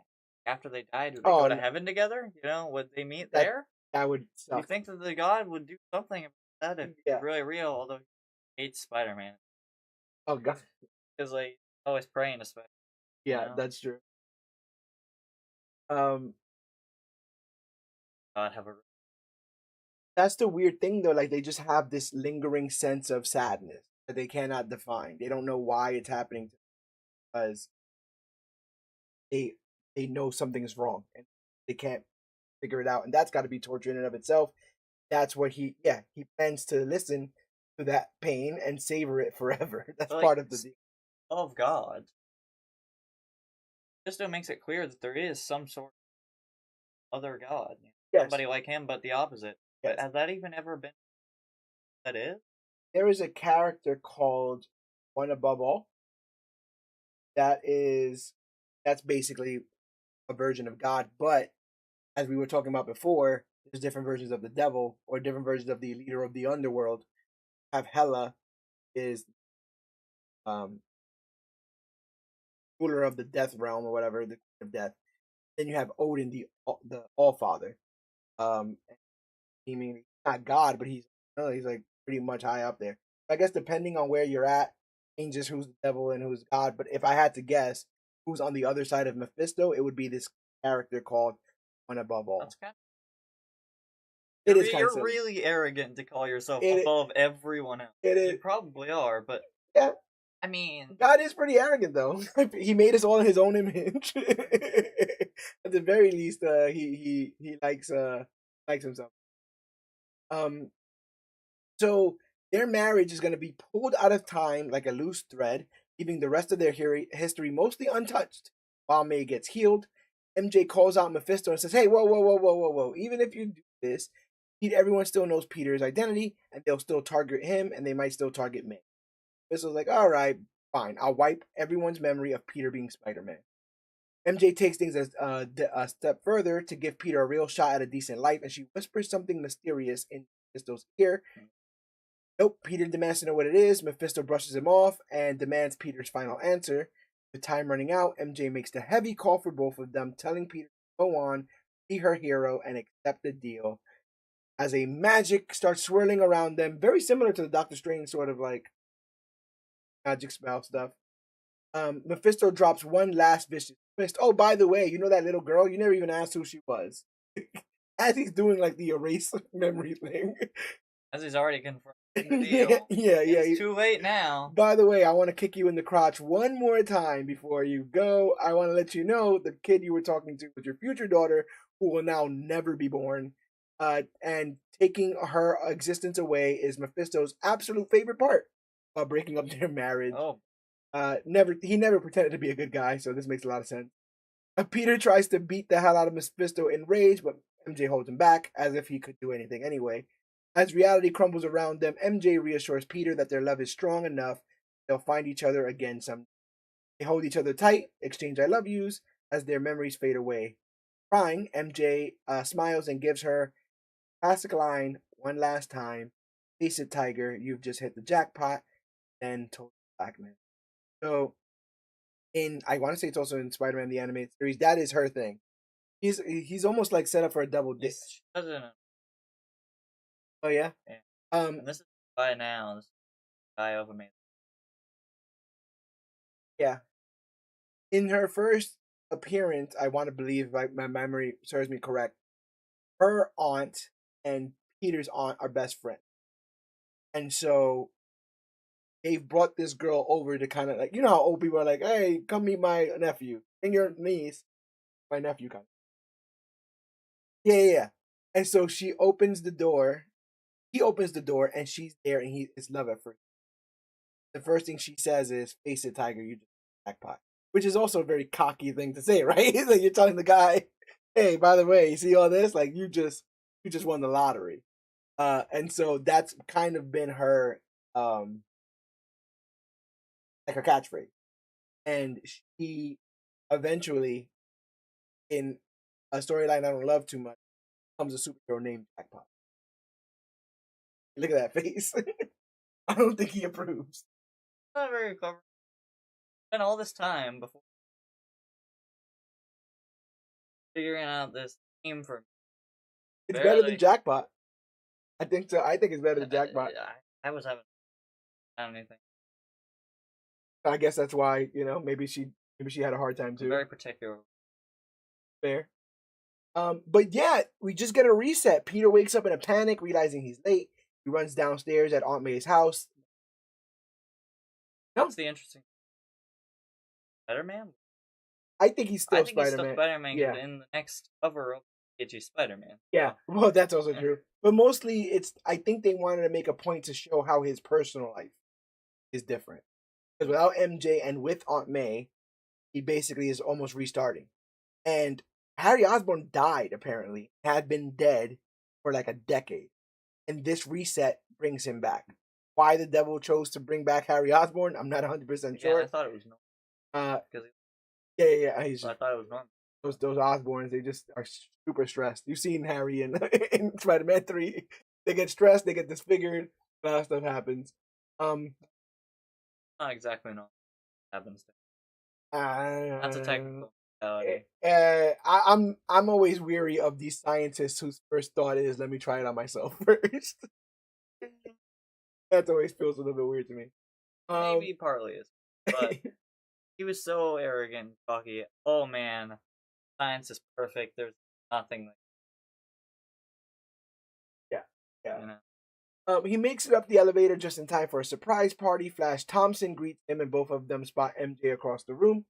After they die, do they go to heaven together? Would they meet there? That would suck. Do you think that the God would do something about that if it's really real, although he hates Spider-Man? Oh, God. Because, always praying to Spider-Man. Yeah, that's true. God have a... That's the weird thing, though. Like, they just have this lingering sense of sadness that they cannot define. They don't know why it's happening because they know something is wrong and they can't figure it out, and that's got to be torture in and of itself. That's what he plans to listen to that pain and savor it forever. That's part of the deal. Of God. Just makes it clear that there is some sort of other God. Somebody like him, but the opposite. Yes. But has that even ever been that is? There is a character called One Above All. That's basically a version of God, but as we were talking about before, there's different versions of the devil or different versions of the leader of the underworld. Have Hela is um ruler of the death realm or whatever, the queen of death. Then you have Odin, the All Father. Um, he mean he's not God, but he's like pretty much high up there. I guess depending on where you're at, changes who's the devil and who's God. But if I had to guess who's on the other side of Mephisto, it would be this character called One Above All. That's kind It is kind you're of silly. really arrogant to call yourself It, above everyone else. it is. You probably are, but Yeah. I mean, God is pretty arrogant, though. He made us all in His own image. At the very least, he likes himself. So their marriage is going to be pulled out of time like a loose thread, leaving the rest of their history mostly untouched. While May gets healed, MJ calls out Mephisto and says, "Hey, whoa, whoa, whoa, whoa, whoa, whoa! Even if you do this, everyone still knows Peter's identity, and they'll still target him, and they might still target May." Mephisto's like, "All right, fine. I'll wipe everyone's memory of Peter being Spider-Man." MJ takes things a step further to give Peter a real shot at a decent life, and she whispers something mysterious in Mephisto's ear. Nope, Peter demands to know what it is. Mephisto brushes him off and demands Peter's final answer. With time running out, MJ makes the heavy call for both of them, telling Peter to go on, be her hero, and accept the deal. As a magic starts swirling around them, very similar to the Doctor Strange sort of like magic spell stuff. Mephisto drops one last vicious twist. Oh, by the way, you know that little girl? You never even asked who she was. As he's doing like the erase memory thing. as he's already confirmed the deal. yeah. It's too late now. By the way, I want to kick you in the crotch one more time before you go. I want to let you know the kid you were talking to was your future daughter, who will now never be born. And taking her existence away is Mephisto's absolute favorite part of breaking up their marriage. Oh. He never pretended to be a good guy, so this makes a lot of sense. Peter tries to beat the hell out of Mephisto in rage, but MJ holds him back as if he could do anything anyway. As reality crumbles around them, MJ reassures Peter that their love is strong enough they'll find each other again someday. They hold each other tight, exchange I love yous as their memories fade away. Crying, MJ smiles and gives her a classic line one last time. Face it, Tiger, you've just hit the jackpot. Then told Blackman. So, I want to say it's also in Spider-Man the Animated Series. That is her thing. He's almost like set up for a double dip. She doesn't. Oh yeah. And this is by now. This guy over me. Yeah. In her first appearance, I want to believe, like my memory serves me correct, her aunt and Peter's aunt are best friends, and so they've brought this girl over to kind of like, you know how old people are like, "Hey, come meet my nephew and your niece, my nephew." Kind of. Yeah. And so she opens the door. He opens the door, and she's there, and it's love at first. The first thing she says is, "Face it, Tiger, you just jackpot," which is also a very cocky thing to say, right? Like you're telling the guy, "Hey, by the way, you see all this? Like you just won the lottery." And so that's kind of been her like her catchphrase. And she eventually, in a storyline I don't love too much, becomes a superhero named Jackpot. Look at that face. I don't think he approves. Not very clever. Spent all this time before figuring out this name for me. It's better than Jackpot. I think so. I think it's better than Jackpot. I was having anything. I guess that's why, maybe she had a hard time too. Very particular. Fair. But yeah, we just get a reset. Peter wakes up in a panic, realizing he's late. He runs downstairs at Aunt May's house. That's the interesting. Spider-Man? I think he's still Spider-Man. He's still Spider-Man. Yeah. In the next cover of AG Spider-Man. Yeah, well, that's also true. But mostly, I think they wanted to make a point to show how his personal life is different. Because without MJ and with Aunt May, he basically is almost restarting. And Harry Osborn died, apparently, had been dead for like a decade. And this reset brings him back. Why the devil chose to bring back Harry Osborn, I'm not 100% sure. I thought it was normal. Yeah. I thought it was normal. those Osborns, they just are super stressed. You've seen Harry in in Spider-Man 3. They get stressed, they get disfigured, a lot of stuff happens. Um Not exactly no happens. That's a uh, technical mentality. I'm always weary of these scientists whose first thought is, let me try it on myself first. That always feels a little bit weird to me. Maybe partly is, but he was so arrogant, cocky. Oh man, science is perfect. There's nothing like Yeah, yeah. you know. He makes it up the elevator just in time for a surprise party. Flash Thompson greets him, and both of them spot MJ across the room.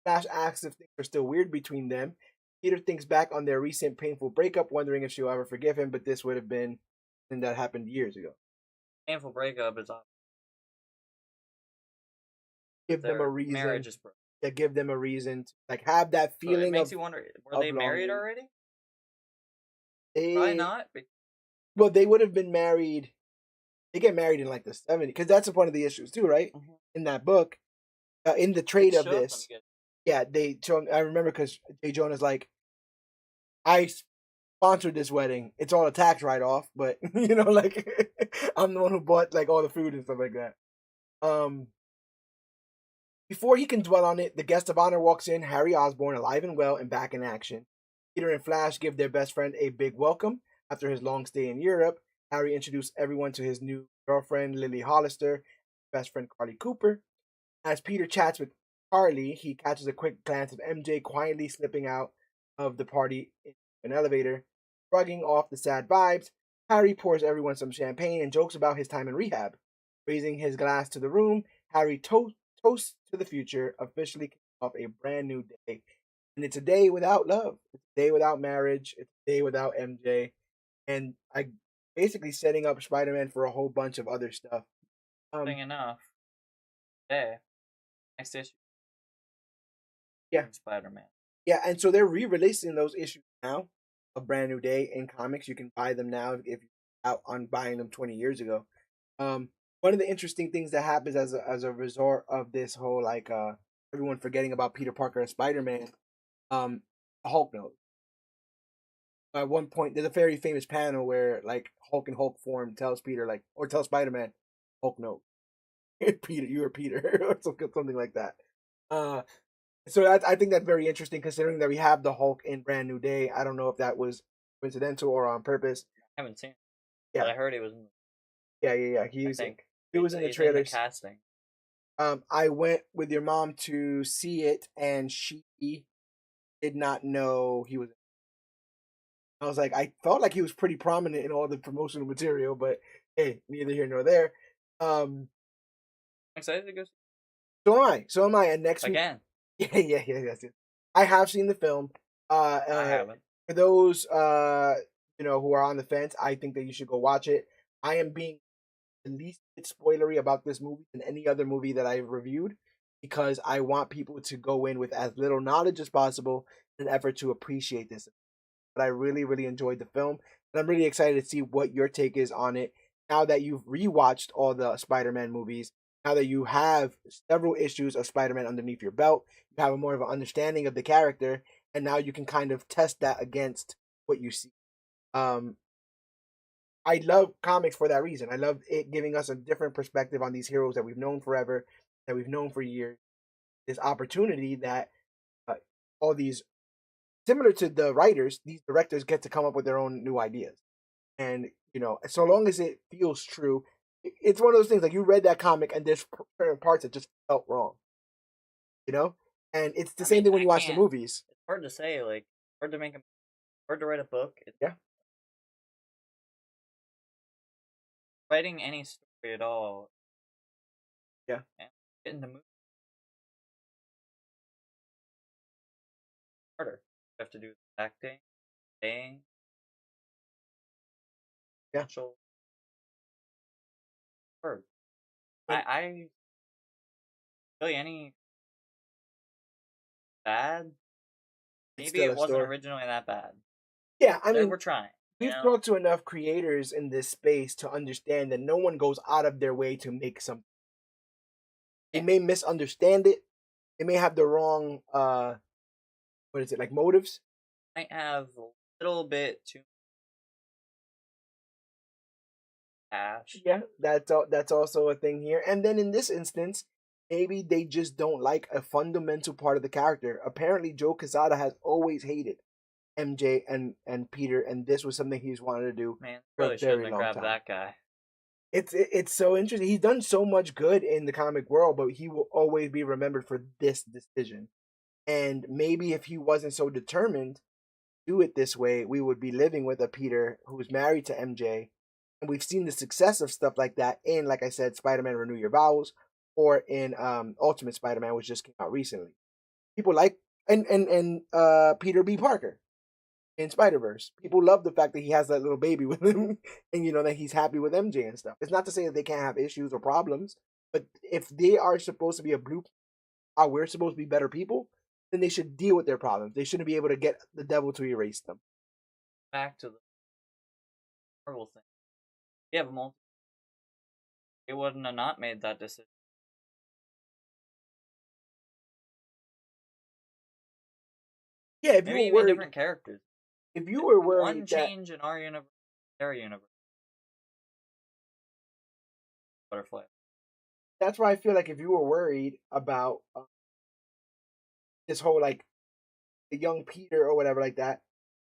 Flash asks if things are still weird between them. Peter thinks back on their recent painful breakup, wondering if she'll ever forgive him, but this would have been something that happened years ago. Painful breakup is off. Give them a Their reason. marriage is broken. Yeah, give them a reason to like have that So it feeling makes of you wonder: were of they married longing. already? Probably They not. well, they would have been married. They get married in like the 70s because that's one of the issues too, right? Mhm. In that book, in the It trade of shows them this, get. yeah, they. So I remember because Jay Jonah's like, I sponsored this wedding. It's all a tax write off, but like I'm the one who bought like all the food and stuff like that. Um, Before he can dwell on it, the guest of honor walks in, Harry Osborn, alive and well and back in action. Peter and Flash give their best friend a big welcome after his long stay in Europe. Harry introduced everyone to his new girlfriend, Lily Hollister, best friend Carly Cooper. As Peter chats with Carly, he catches a quick glance of MJ quietly slipping out of the party in an elevator. Shrugging off the sad vibes, Harry pours everyone some champagne and jokes about his time in rehab. Raising his glass to the room, Harry toasts to the future, officially kicking off a brand new day. And it's a day without love. It's a day without marriage. It's a day without MJ. And I basically setting up Spider-Man for a whole bunch of other stuff. Thing enough. Hey, next issue. Yeah. Spider-Man. Yeah, and so they're re-releasing those issues now. A brand new day in comics. You can buy them now if you're out on buying them 20 years ago. One of the interesting things that happens as a result of this whole like everyone forgetting about Peter Parker as Spider-Man, um, Hulk knows. At one point, there's a very famous panel where like Hulk in Hulk form tells Peter like or tells Spider-Man, Hulk knows. Peter, you are Peter, or something like that. Uh, so I think that's very interesting considering that we have the Hulk in Brand New Day. I don't know if that was coincidental or on purpose. I haven't seen it, but Yeah, I heard he was in. yeah. I think He was in the he's in the trailers. casting. I went with your mom to see it, and she did not know he was. I was like, I felt like he was pretty prominent in all the promotional material, but hey, neither here nor there. Um, I'm excited to go so am I. So am I. And next week, again. yeah. Yes. I have seen the film. I haven't. For those who are on the fence, I think that you should go watch it. I am being the least bit spoilery about this movie than any other movie that I've reviewed because I want people to go in with as little knowledge as possible in an effort to appreciate this. But I really, really enjoyed the film, and I'm really excited to see what your take is on it now that you've rewatched all the Spider-Man movies. Now that you have several issues of Spider-Man underneath your belt, you have a more of an understanding of the character, and now you can kind of test that against what you see. Um, I love comics for that reason. I love it giving us a different perspective on these heroes that we've known forever, that we've known for years. This opportunity that uh, all these, similar to the writers, these directors get to come up with their own new ideas. And, so long as it feels true, it's one of those things like you read that comic and there's certain parts that just felt wrong, you know? And it's the I same mean, thing when I you watch the can't. movies. It's hard to say. Like, hard to make a, hard to write a book. It's Yeah. writing any story at all. Yeah. And getting the movie harder. You have to do acting, saying, Yeah. actual word. And I really any bad. it's Maybe still it a wasn't story. originally that bad. Yeah. I They mean, were trying. You we've know. talked to enough creators in this space to understand that no one goes out of their way to make something. They Yeah. may misunderstand it. They may have the wrong what is it, like motives? Might have a little bit too cash. Yeah, that's also a thing here. And then in this instance, maybe they just don't like a fundamental part of the character. Apparently, Joe Quesada has always hated MJ and Peter, and this was something he's wanted to do Man, for a really shouldn't very have long grabbed time. that guy. It's so interesting. He's done so much good in the comic world, but he will always be remembered for this decision. And maybe if he wasn't so determined to do it this way, we would be living with a Peter who's married to MJ. And we've seen the success of stuff like that in, like I said, Spider-Man Renew Your Vows, or in Ultimate Spider-Man, which just came out recently. People like and Peter B. Parker in Spider Verse. People love the fact that he has that little baby with him, and that he's happy with MJ and stuff. It's not to say that they can't have issues or problems, but if they are supposed to be a blueprint, how we're supposed to be better people, then they should deal with their problems. They shouldn't be able to get the devil to erase them. Back to the Marvel thing. Yeah, but it wouldn't have not made that decision. Yeah, if you Maybe were even worried, different characters. if you were One worried that change in our universe, their universe. Butterfly. that's why I feel like if you were worried about this whole like the young Peter or whatever like that,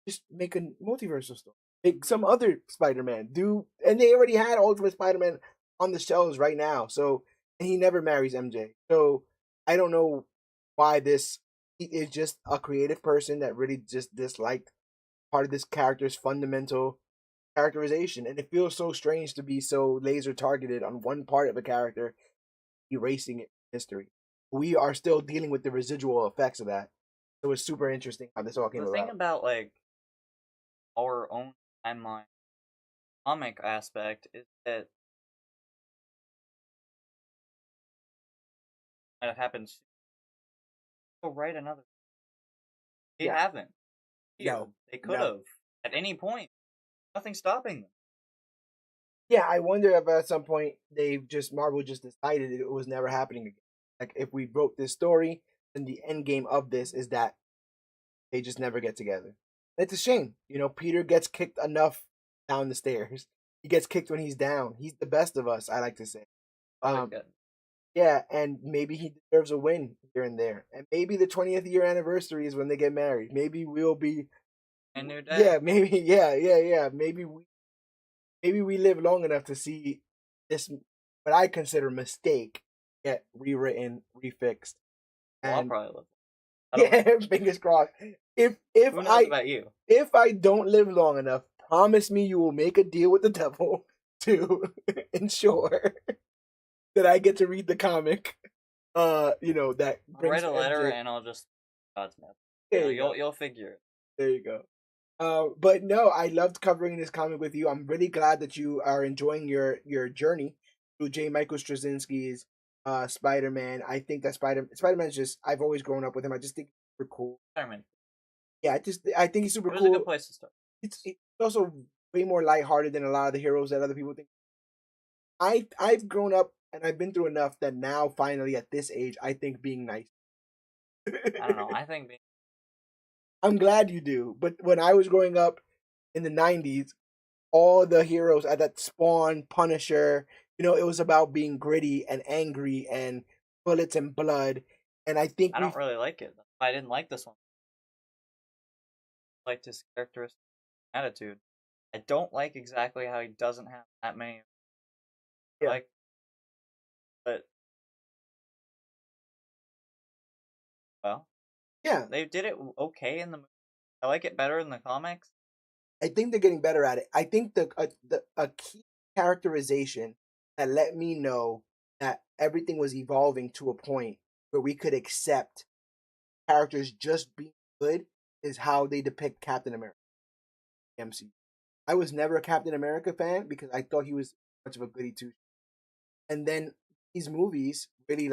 just make a multiversal story. Make some other Spider-Man. And they already had Ultimate Spider-Man on the shelves right now. So, and he never marries MJ. So I don't know why this. He is just a creative person that really just disliked part of this character's fundamental characterization, and it feels so strange to be so laser targeted on one part of a character, erasing it from history. We are still dealing with the residual effects of that. So it's super interesting how this all came The thing about. about like our own timeline comic aspect is that it happens. Go write another. They Yeah, haven't. no, They could no. have at any point. Nothing stopping them. Yeah, I wonder if at some point Marvel just decided it was never happening again. Like if we wrote this story, then the end game of this is that they just never get together. It's a shame. Peter gets kicked enough down the stairs. He gets kicked when he's down. He's the best of us, I like to say. Probably Um, good. yeah, and maybe he deserves a win here and there. And maybe the 20th year anniversary is when they get married. Maybe we'll be, A new day. yeah, maybe, yeah. Maybe we live long enough to see this, what I consider mistake, get rewritten, refixed, Well, I'll and probably live. I don't know. yeah, fingers crossed. If Who knows I about you? if I don't live long enough, promise me you will make a deal with the devil to ensure that I get to read the comic. That I'll brings write a letter MJ. and I'll just God's map. There you go. You'll figure it. There you go. But no, I loved covering this comic with you. I'm really glad that you are enjoying your journey through J. Michael Straczynski's Spider-Man. I think that Spider-Man's just, I've always grown up with him. I just think he's super cool. Spider-Man. Yeah, I think he's super What is a cool. good place to start? It's also way more lighthearted than a lot of the heroes that other people think. I've grown up and I've been through enough that now finally at this age I think being nice. I don't know. I think I'm glad you do. But when I was growing up in the 90s, all the heroes at that Spawn, Punisher, it was about being gritty and angry and bullets and blood. And I think I don't really like it. I didn't like this one. I liked his characteristic attitude. I don't like exactly how he doesn't have that many. yeah. Like, but well, Yeah, they did it okay in the movie. I like it better in the comics. I think they're getting better at it. I think a key characterization that let me know that everything was evolving to a point where we could accept characters just being good is how they depict Captain America. MC. I was never a Captain America fan because I thought he was much of a goody two. And then these movies really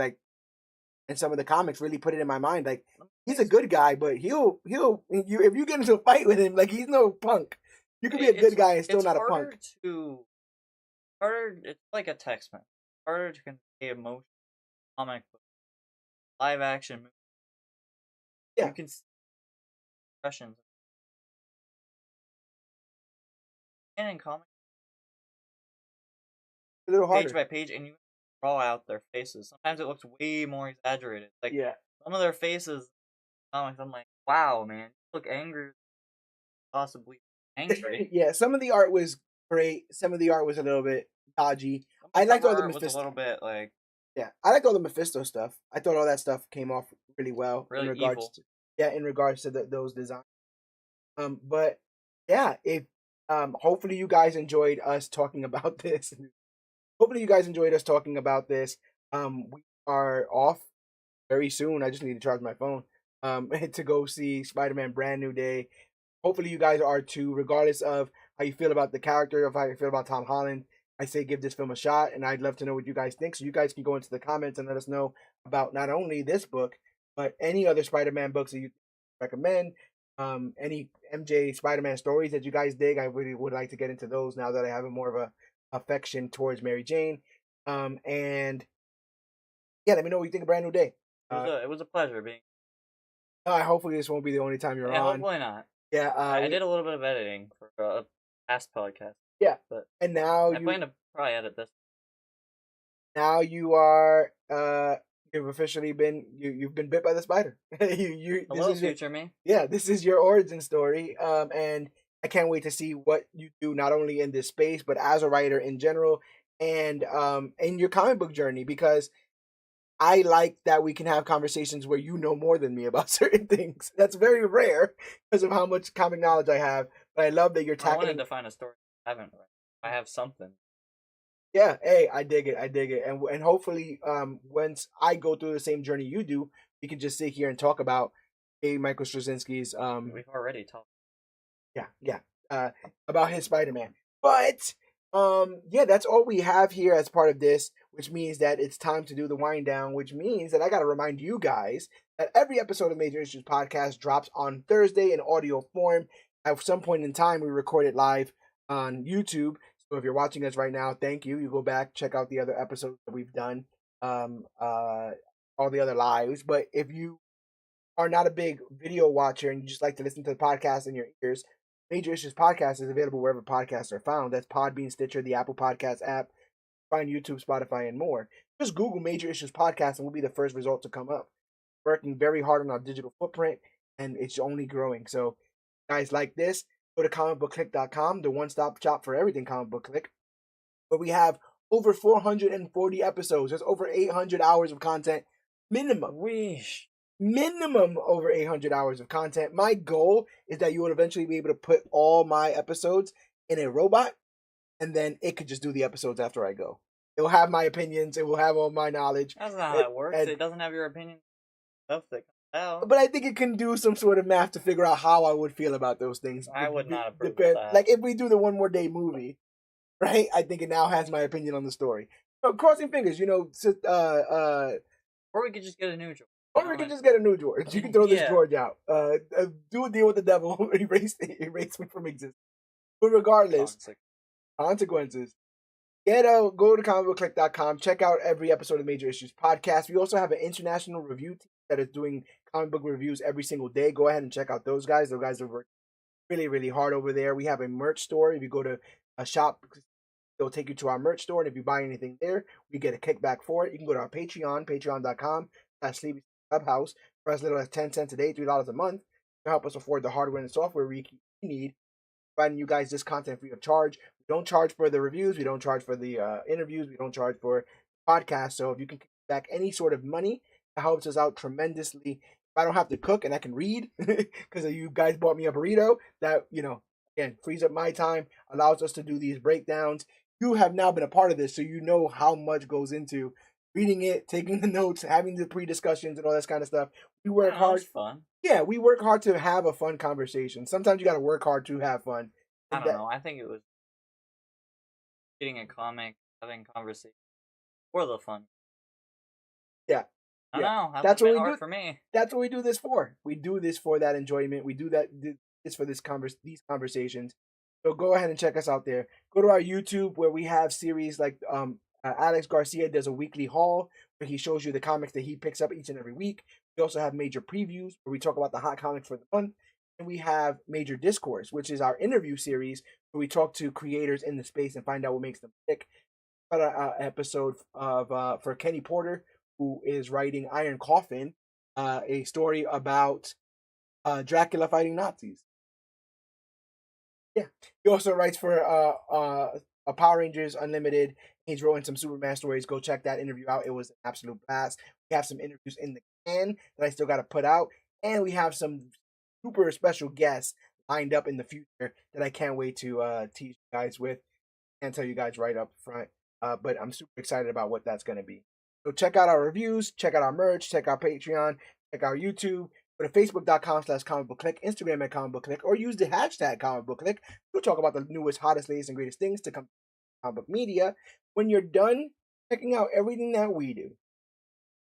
and some of the comics really put it in my mind like he's a good guy, but he'll you if you get into a fight with him, like he's no punk. You could be a good guy and still It's not a harder punk. harder. It's like a text message. Harder to convey emotion. Comic book, live action movie. Yeah. You can expressions. And in comics, A little page harder. by page, and you draw out their faces. Sometimes it looks way more exaggerated. Like Yeah. some of their faces, comics, I'm like, wow, man, you look angry, possibly angry. Yeah, some of the art was great. Some of the art was a little bit dodgy. Some I of the liked all the art was a Mephisto. little bit like Yeah, I liked all the Mephisto stuff. I thought all that stuff came off really well in really regards evil. to those designs. But yeah, if hopefully you guys enjoyed us talking about this. Hopefully you guys enjoyed us talking about this. We are off very soon. I just need to charge my phone. To go see Spider-Man Brand New Day. Hopefully you guys are too, regardless of how you feel about the character, of how you feel about Tom Holland. I say give this film a shot, and I'd love to know what you guys think. So you guys can go into the comments and let us know about not only this book, but any other Spider-Man books that you recommend. Any MJ Spider-Man stories that you guys dig. I really would like to get into those now that I have a more of a affection towards Mary Jane. And yeah, let me know what you think of Brand New Day. It was a pleasure being. Hopefully this won't be the only time you're Yeah, on. hopefully not. Yeah, I did a little bit of editing for a past podcast. Yeah, But and now I plan to probably edit this. now you are you've officially been you've been bit by the spider. Hello, This is future me. yeah, this is your origin story. And I can't wait to see what you do not only in this space but as a writer in general, and in your comic book journey, because I like that we can have conversations where you know more than me about certain things. That's very rare because of how much comic knowledge I have. But I love that you're I wanted tackling. to find a story I haven't read. I have something. Yeah, hey, I dig it. I dig it. And hopefully, once I go through the same journey you do, we can just sit here and talk about Michael Straczynski's We've already talked. yeah, uh about his Spider-Man. But yeah, that's all we have here as part of this, which means that it's time to do the wind down, which means that I got to remind you guys that every episode of Major Issues Podcast drops on Thursday in audio form. At some point in time, we record it live on YouTube. So if you're watching us right now, thank you. You go back, check out the other episodes that we've done, all the other lives. But if you are not a big video watcher and you just like to listen to the podcast in your ears, Major Issues Podcast is available wherever podcasts are found. That's Podbean, Stitcher, the Apple Podcast app. Find YouTube, Spotify, and more. Just Google Major Issues Podcast and we'll be the first result to come up. Working very hard on our digital footprint, and it's only growing. So, guys like this, go to comicbookclick.com, the one-stop shop for everything Comic Book Click. But we have over 440 episodes. There's over 800 hours of content minimum. Weesh. Minimum over 800 hours of content. My goal is that you will eventually be able to put all my episodes in a robot, and then it could just do the episodes after I go. It will have my opinions. It will have all my knowledge. That's not how that works. It doesn't have your opinion. Stuff that comes out. But I think it can do some sort of math to figure out how I would feel about those things. I would not approve of that. Like if we do the One More Day movie, right? I think it now has my opinion on the story. So crossing fingers, or we could just get a new George. Or we can just get a new George. You can throw this George out. Do a deal with the devil. erase me from existence. But regardless, consequences. Go to comicbookclick.com. Check out every episode of Major Issues Podcast. We also have an international review team that is doing comic book reviews every single day. Go ahead and check out those guys. Those guys are working really, really hard over there. We have a merch store. If you go to a shop, they'll take you to our merch store. And if you buy anything there, we get a kickback for it. You can go to our Patreon, patreon.com/Sleepy Clubhouse, for as little as 10 cents a day, $3 a month, to help us afford the hardware and software we need, providing you guys this content free of charge. We don't charge for the reviews. We don't charge for the interviews. We don't charge for podcasts. So if you can kick back any sort of money, it helps us out tremendously. If I don't have to cook and I can read, because you guys bought me a burrito, that, again, frees up my time, allows us to do these breakdowns. You have now been a part of this, so you know how much goes into reading it, taking the notes, having the pre-discussions and all that kind of stuff. We work hard. It's fun. Yeah, we work hard to have a fun conversation. Sometimes you got to work hard to have fun. I don't know. I think it was reading a comic, having conversation for the fun. Yeah. I don't know. That's what we hard do for me. That's what we do this for. We do this for that enjoyment. We do this for these conversations. So go ahead and check us out there. Go to our YouTube where we have series like Alex Garcia does a weekly haul where he shows you the comics that he picks up each and every week. We also have major previews where we talk about the hot comics for the month. And we have Major Discourse, which is our interview series where we talk to creators in the space and find out what makes them tick. Got an episode of for Kenny Porter, who is writing Iron Coffin, a story about Dracula fighting Nazis. Yeah, he also writes for Power Rangers Unlimited. He's written some Superman stories. Go check that interview out. It was an absolute blast. We have some interviews in the can that I still got to put out, and we have some super special guests lined up in the future that I can't wait to tease you guys with. Can't tell you guys right up front, but I'm super excited about what that's going to be. So check out our reviews, check out our merch, check out Patreon, check out YouTube. Go to facebook.com/comicbookclick, Instagram at comicbookclick, or use the hashtag comicbookclick. We'll talk about the newest, hottest, latest, and greatest things to come to comic book media. When you're done checking out everything that we do,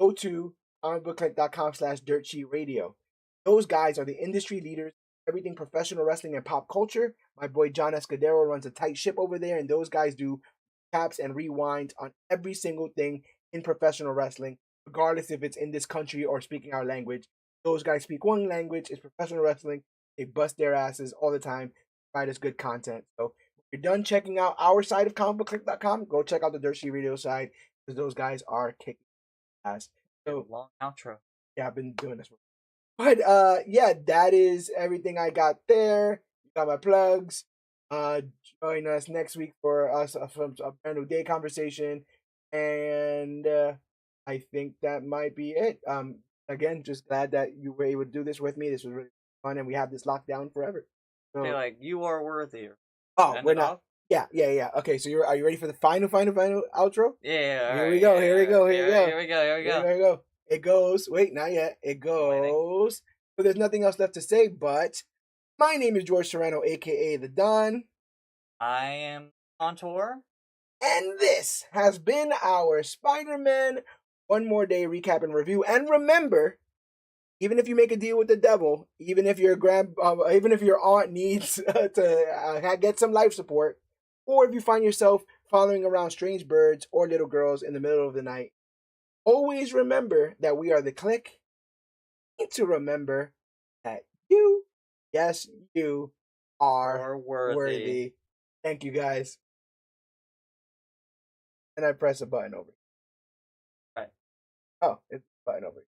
go to comicbookclick.com/dirtsheetradio. Those guys are the industry leaders, everything professional wrestling and pop culture. My boy John Escudero runs a tight ship over there, and those guys do caps and rewinds on every single thing in professional wrestling, regardless if it's in this country or speaking our language. Those guys speak one language, it's professional wrestling. They bust their asses all the time, provide us good content. So if you're done checking out our side of comicbookclick.com, go check out the Dirt Sheet Radio side, because those guys are kicking ass. So Long outro. yeah, I've been doing this. But yeah, that is everything I got there. Got my plugs. Join us next week for us from a brand new day conversation, and I think that might be it. Again, just glad that you were able to do this with me. This was really fun, and we have this locked down forever. I feel like you are worthy. Oh, we're not. Yeah. Okay, so are you ready for the final outro? Yeah. Here we go. Here we go. Here we go. It goes. Wait, not yet. It goes. But there's nothing else left to say. But my name is George Serrano, aka the Don. I am Contour. And this has been our Spider-Man One More Day recap and review. And remember, even if you make a deal with the devil, even if your aunt needs to get some life support, or if you find yourself following around strange birds or little girls in the middle of the night, always remember that we are the Click. And to remember that you, yes, you are worthy. Thank you, guys. And I press a button over. Right. Oh, it's a button over.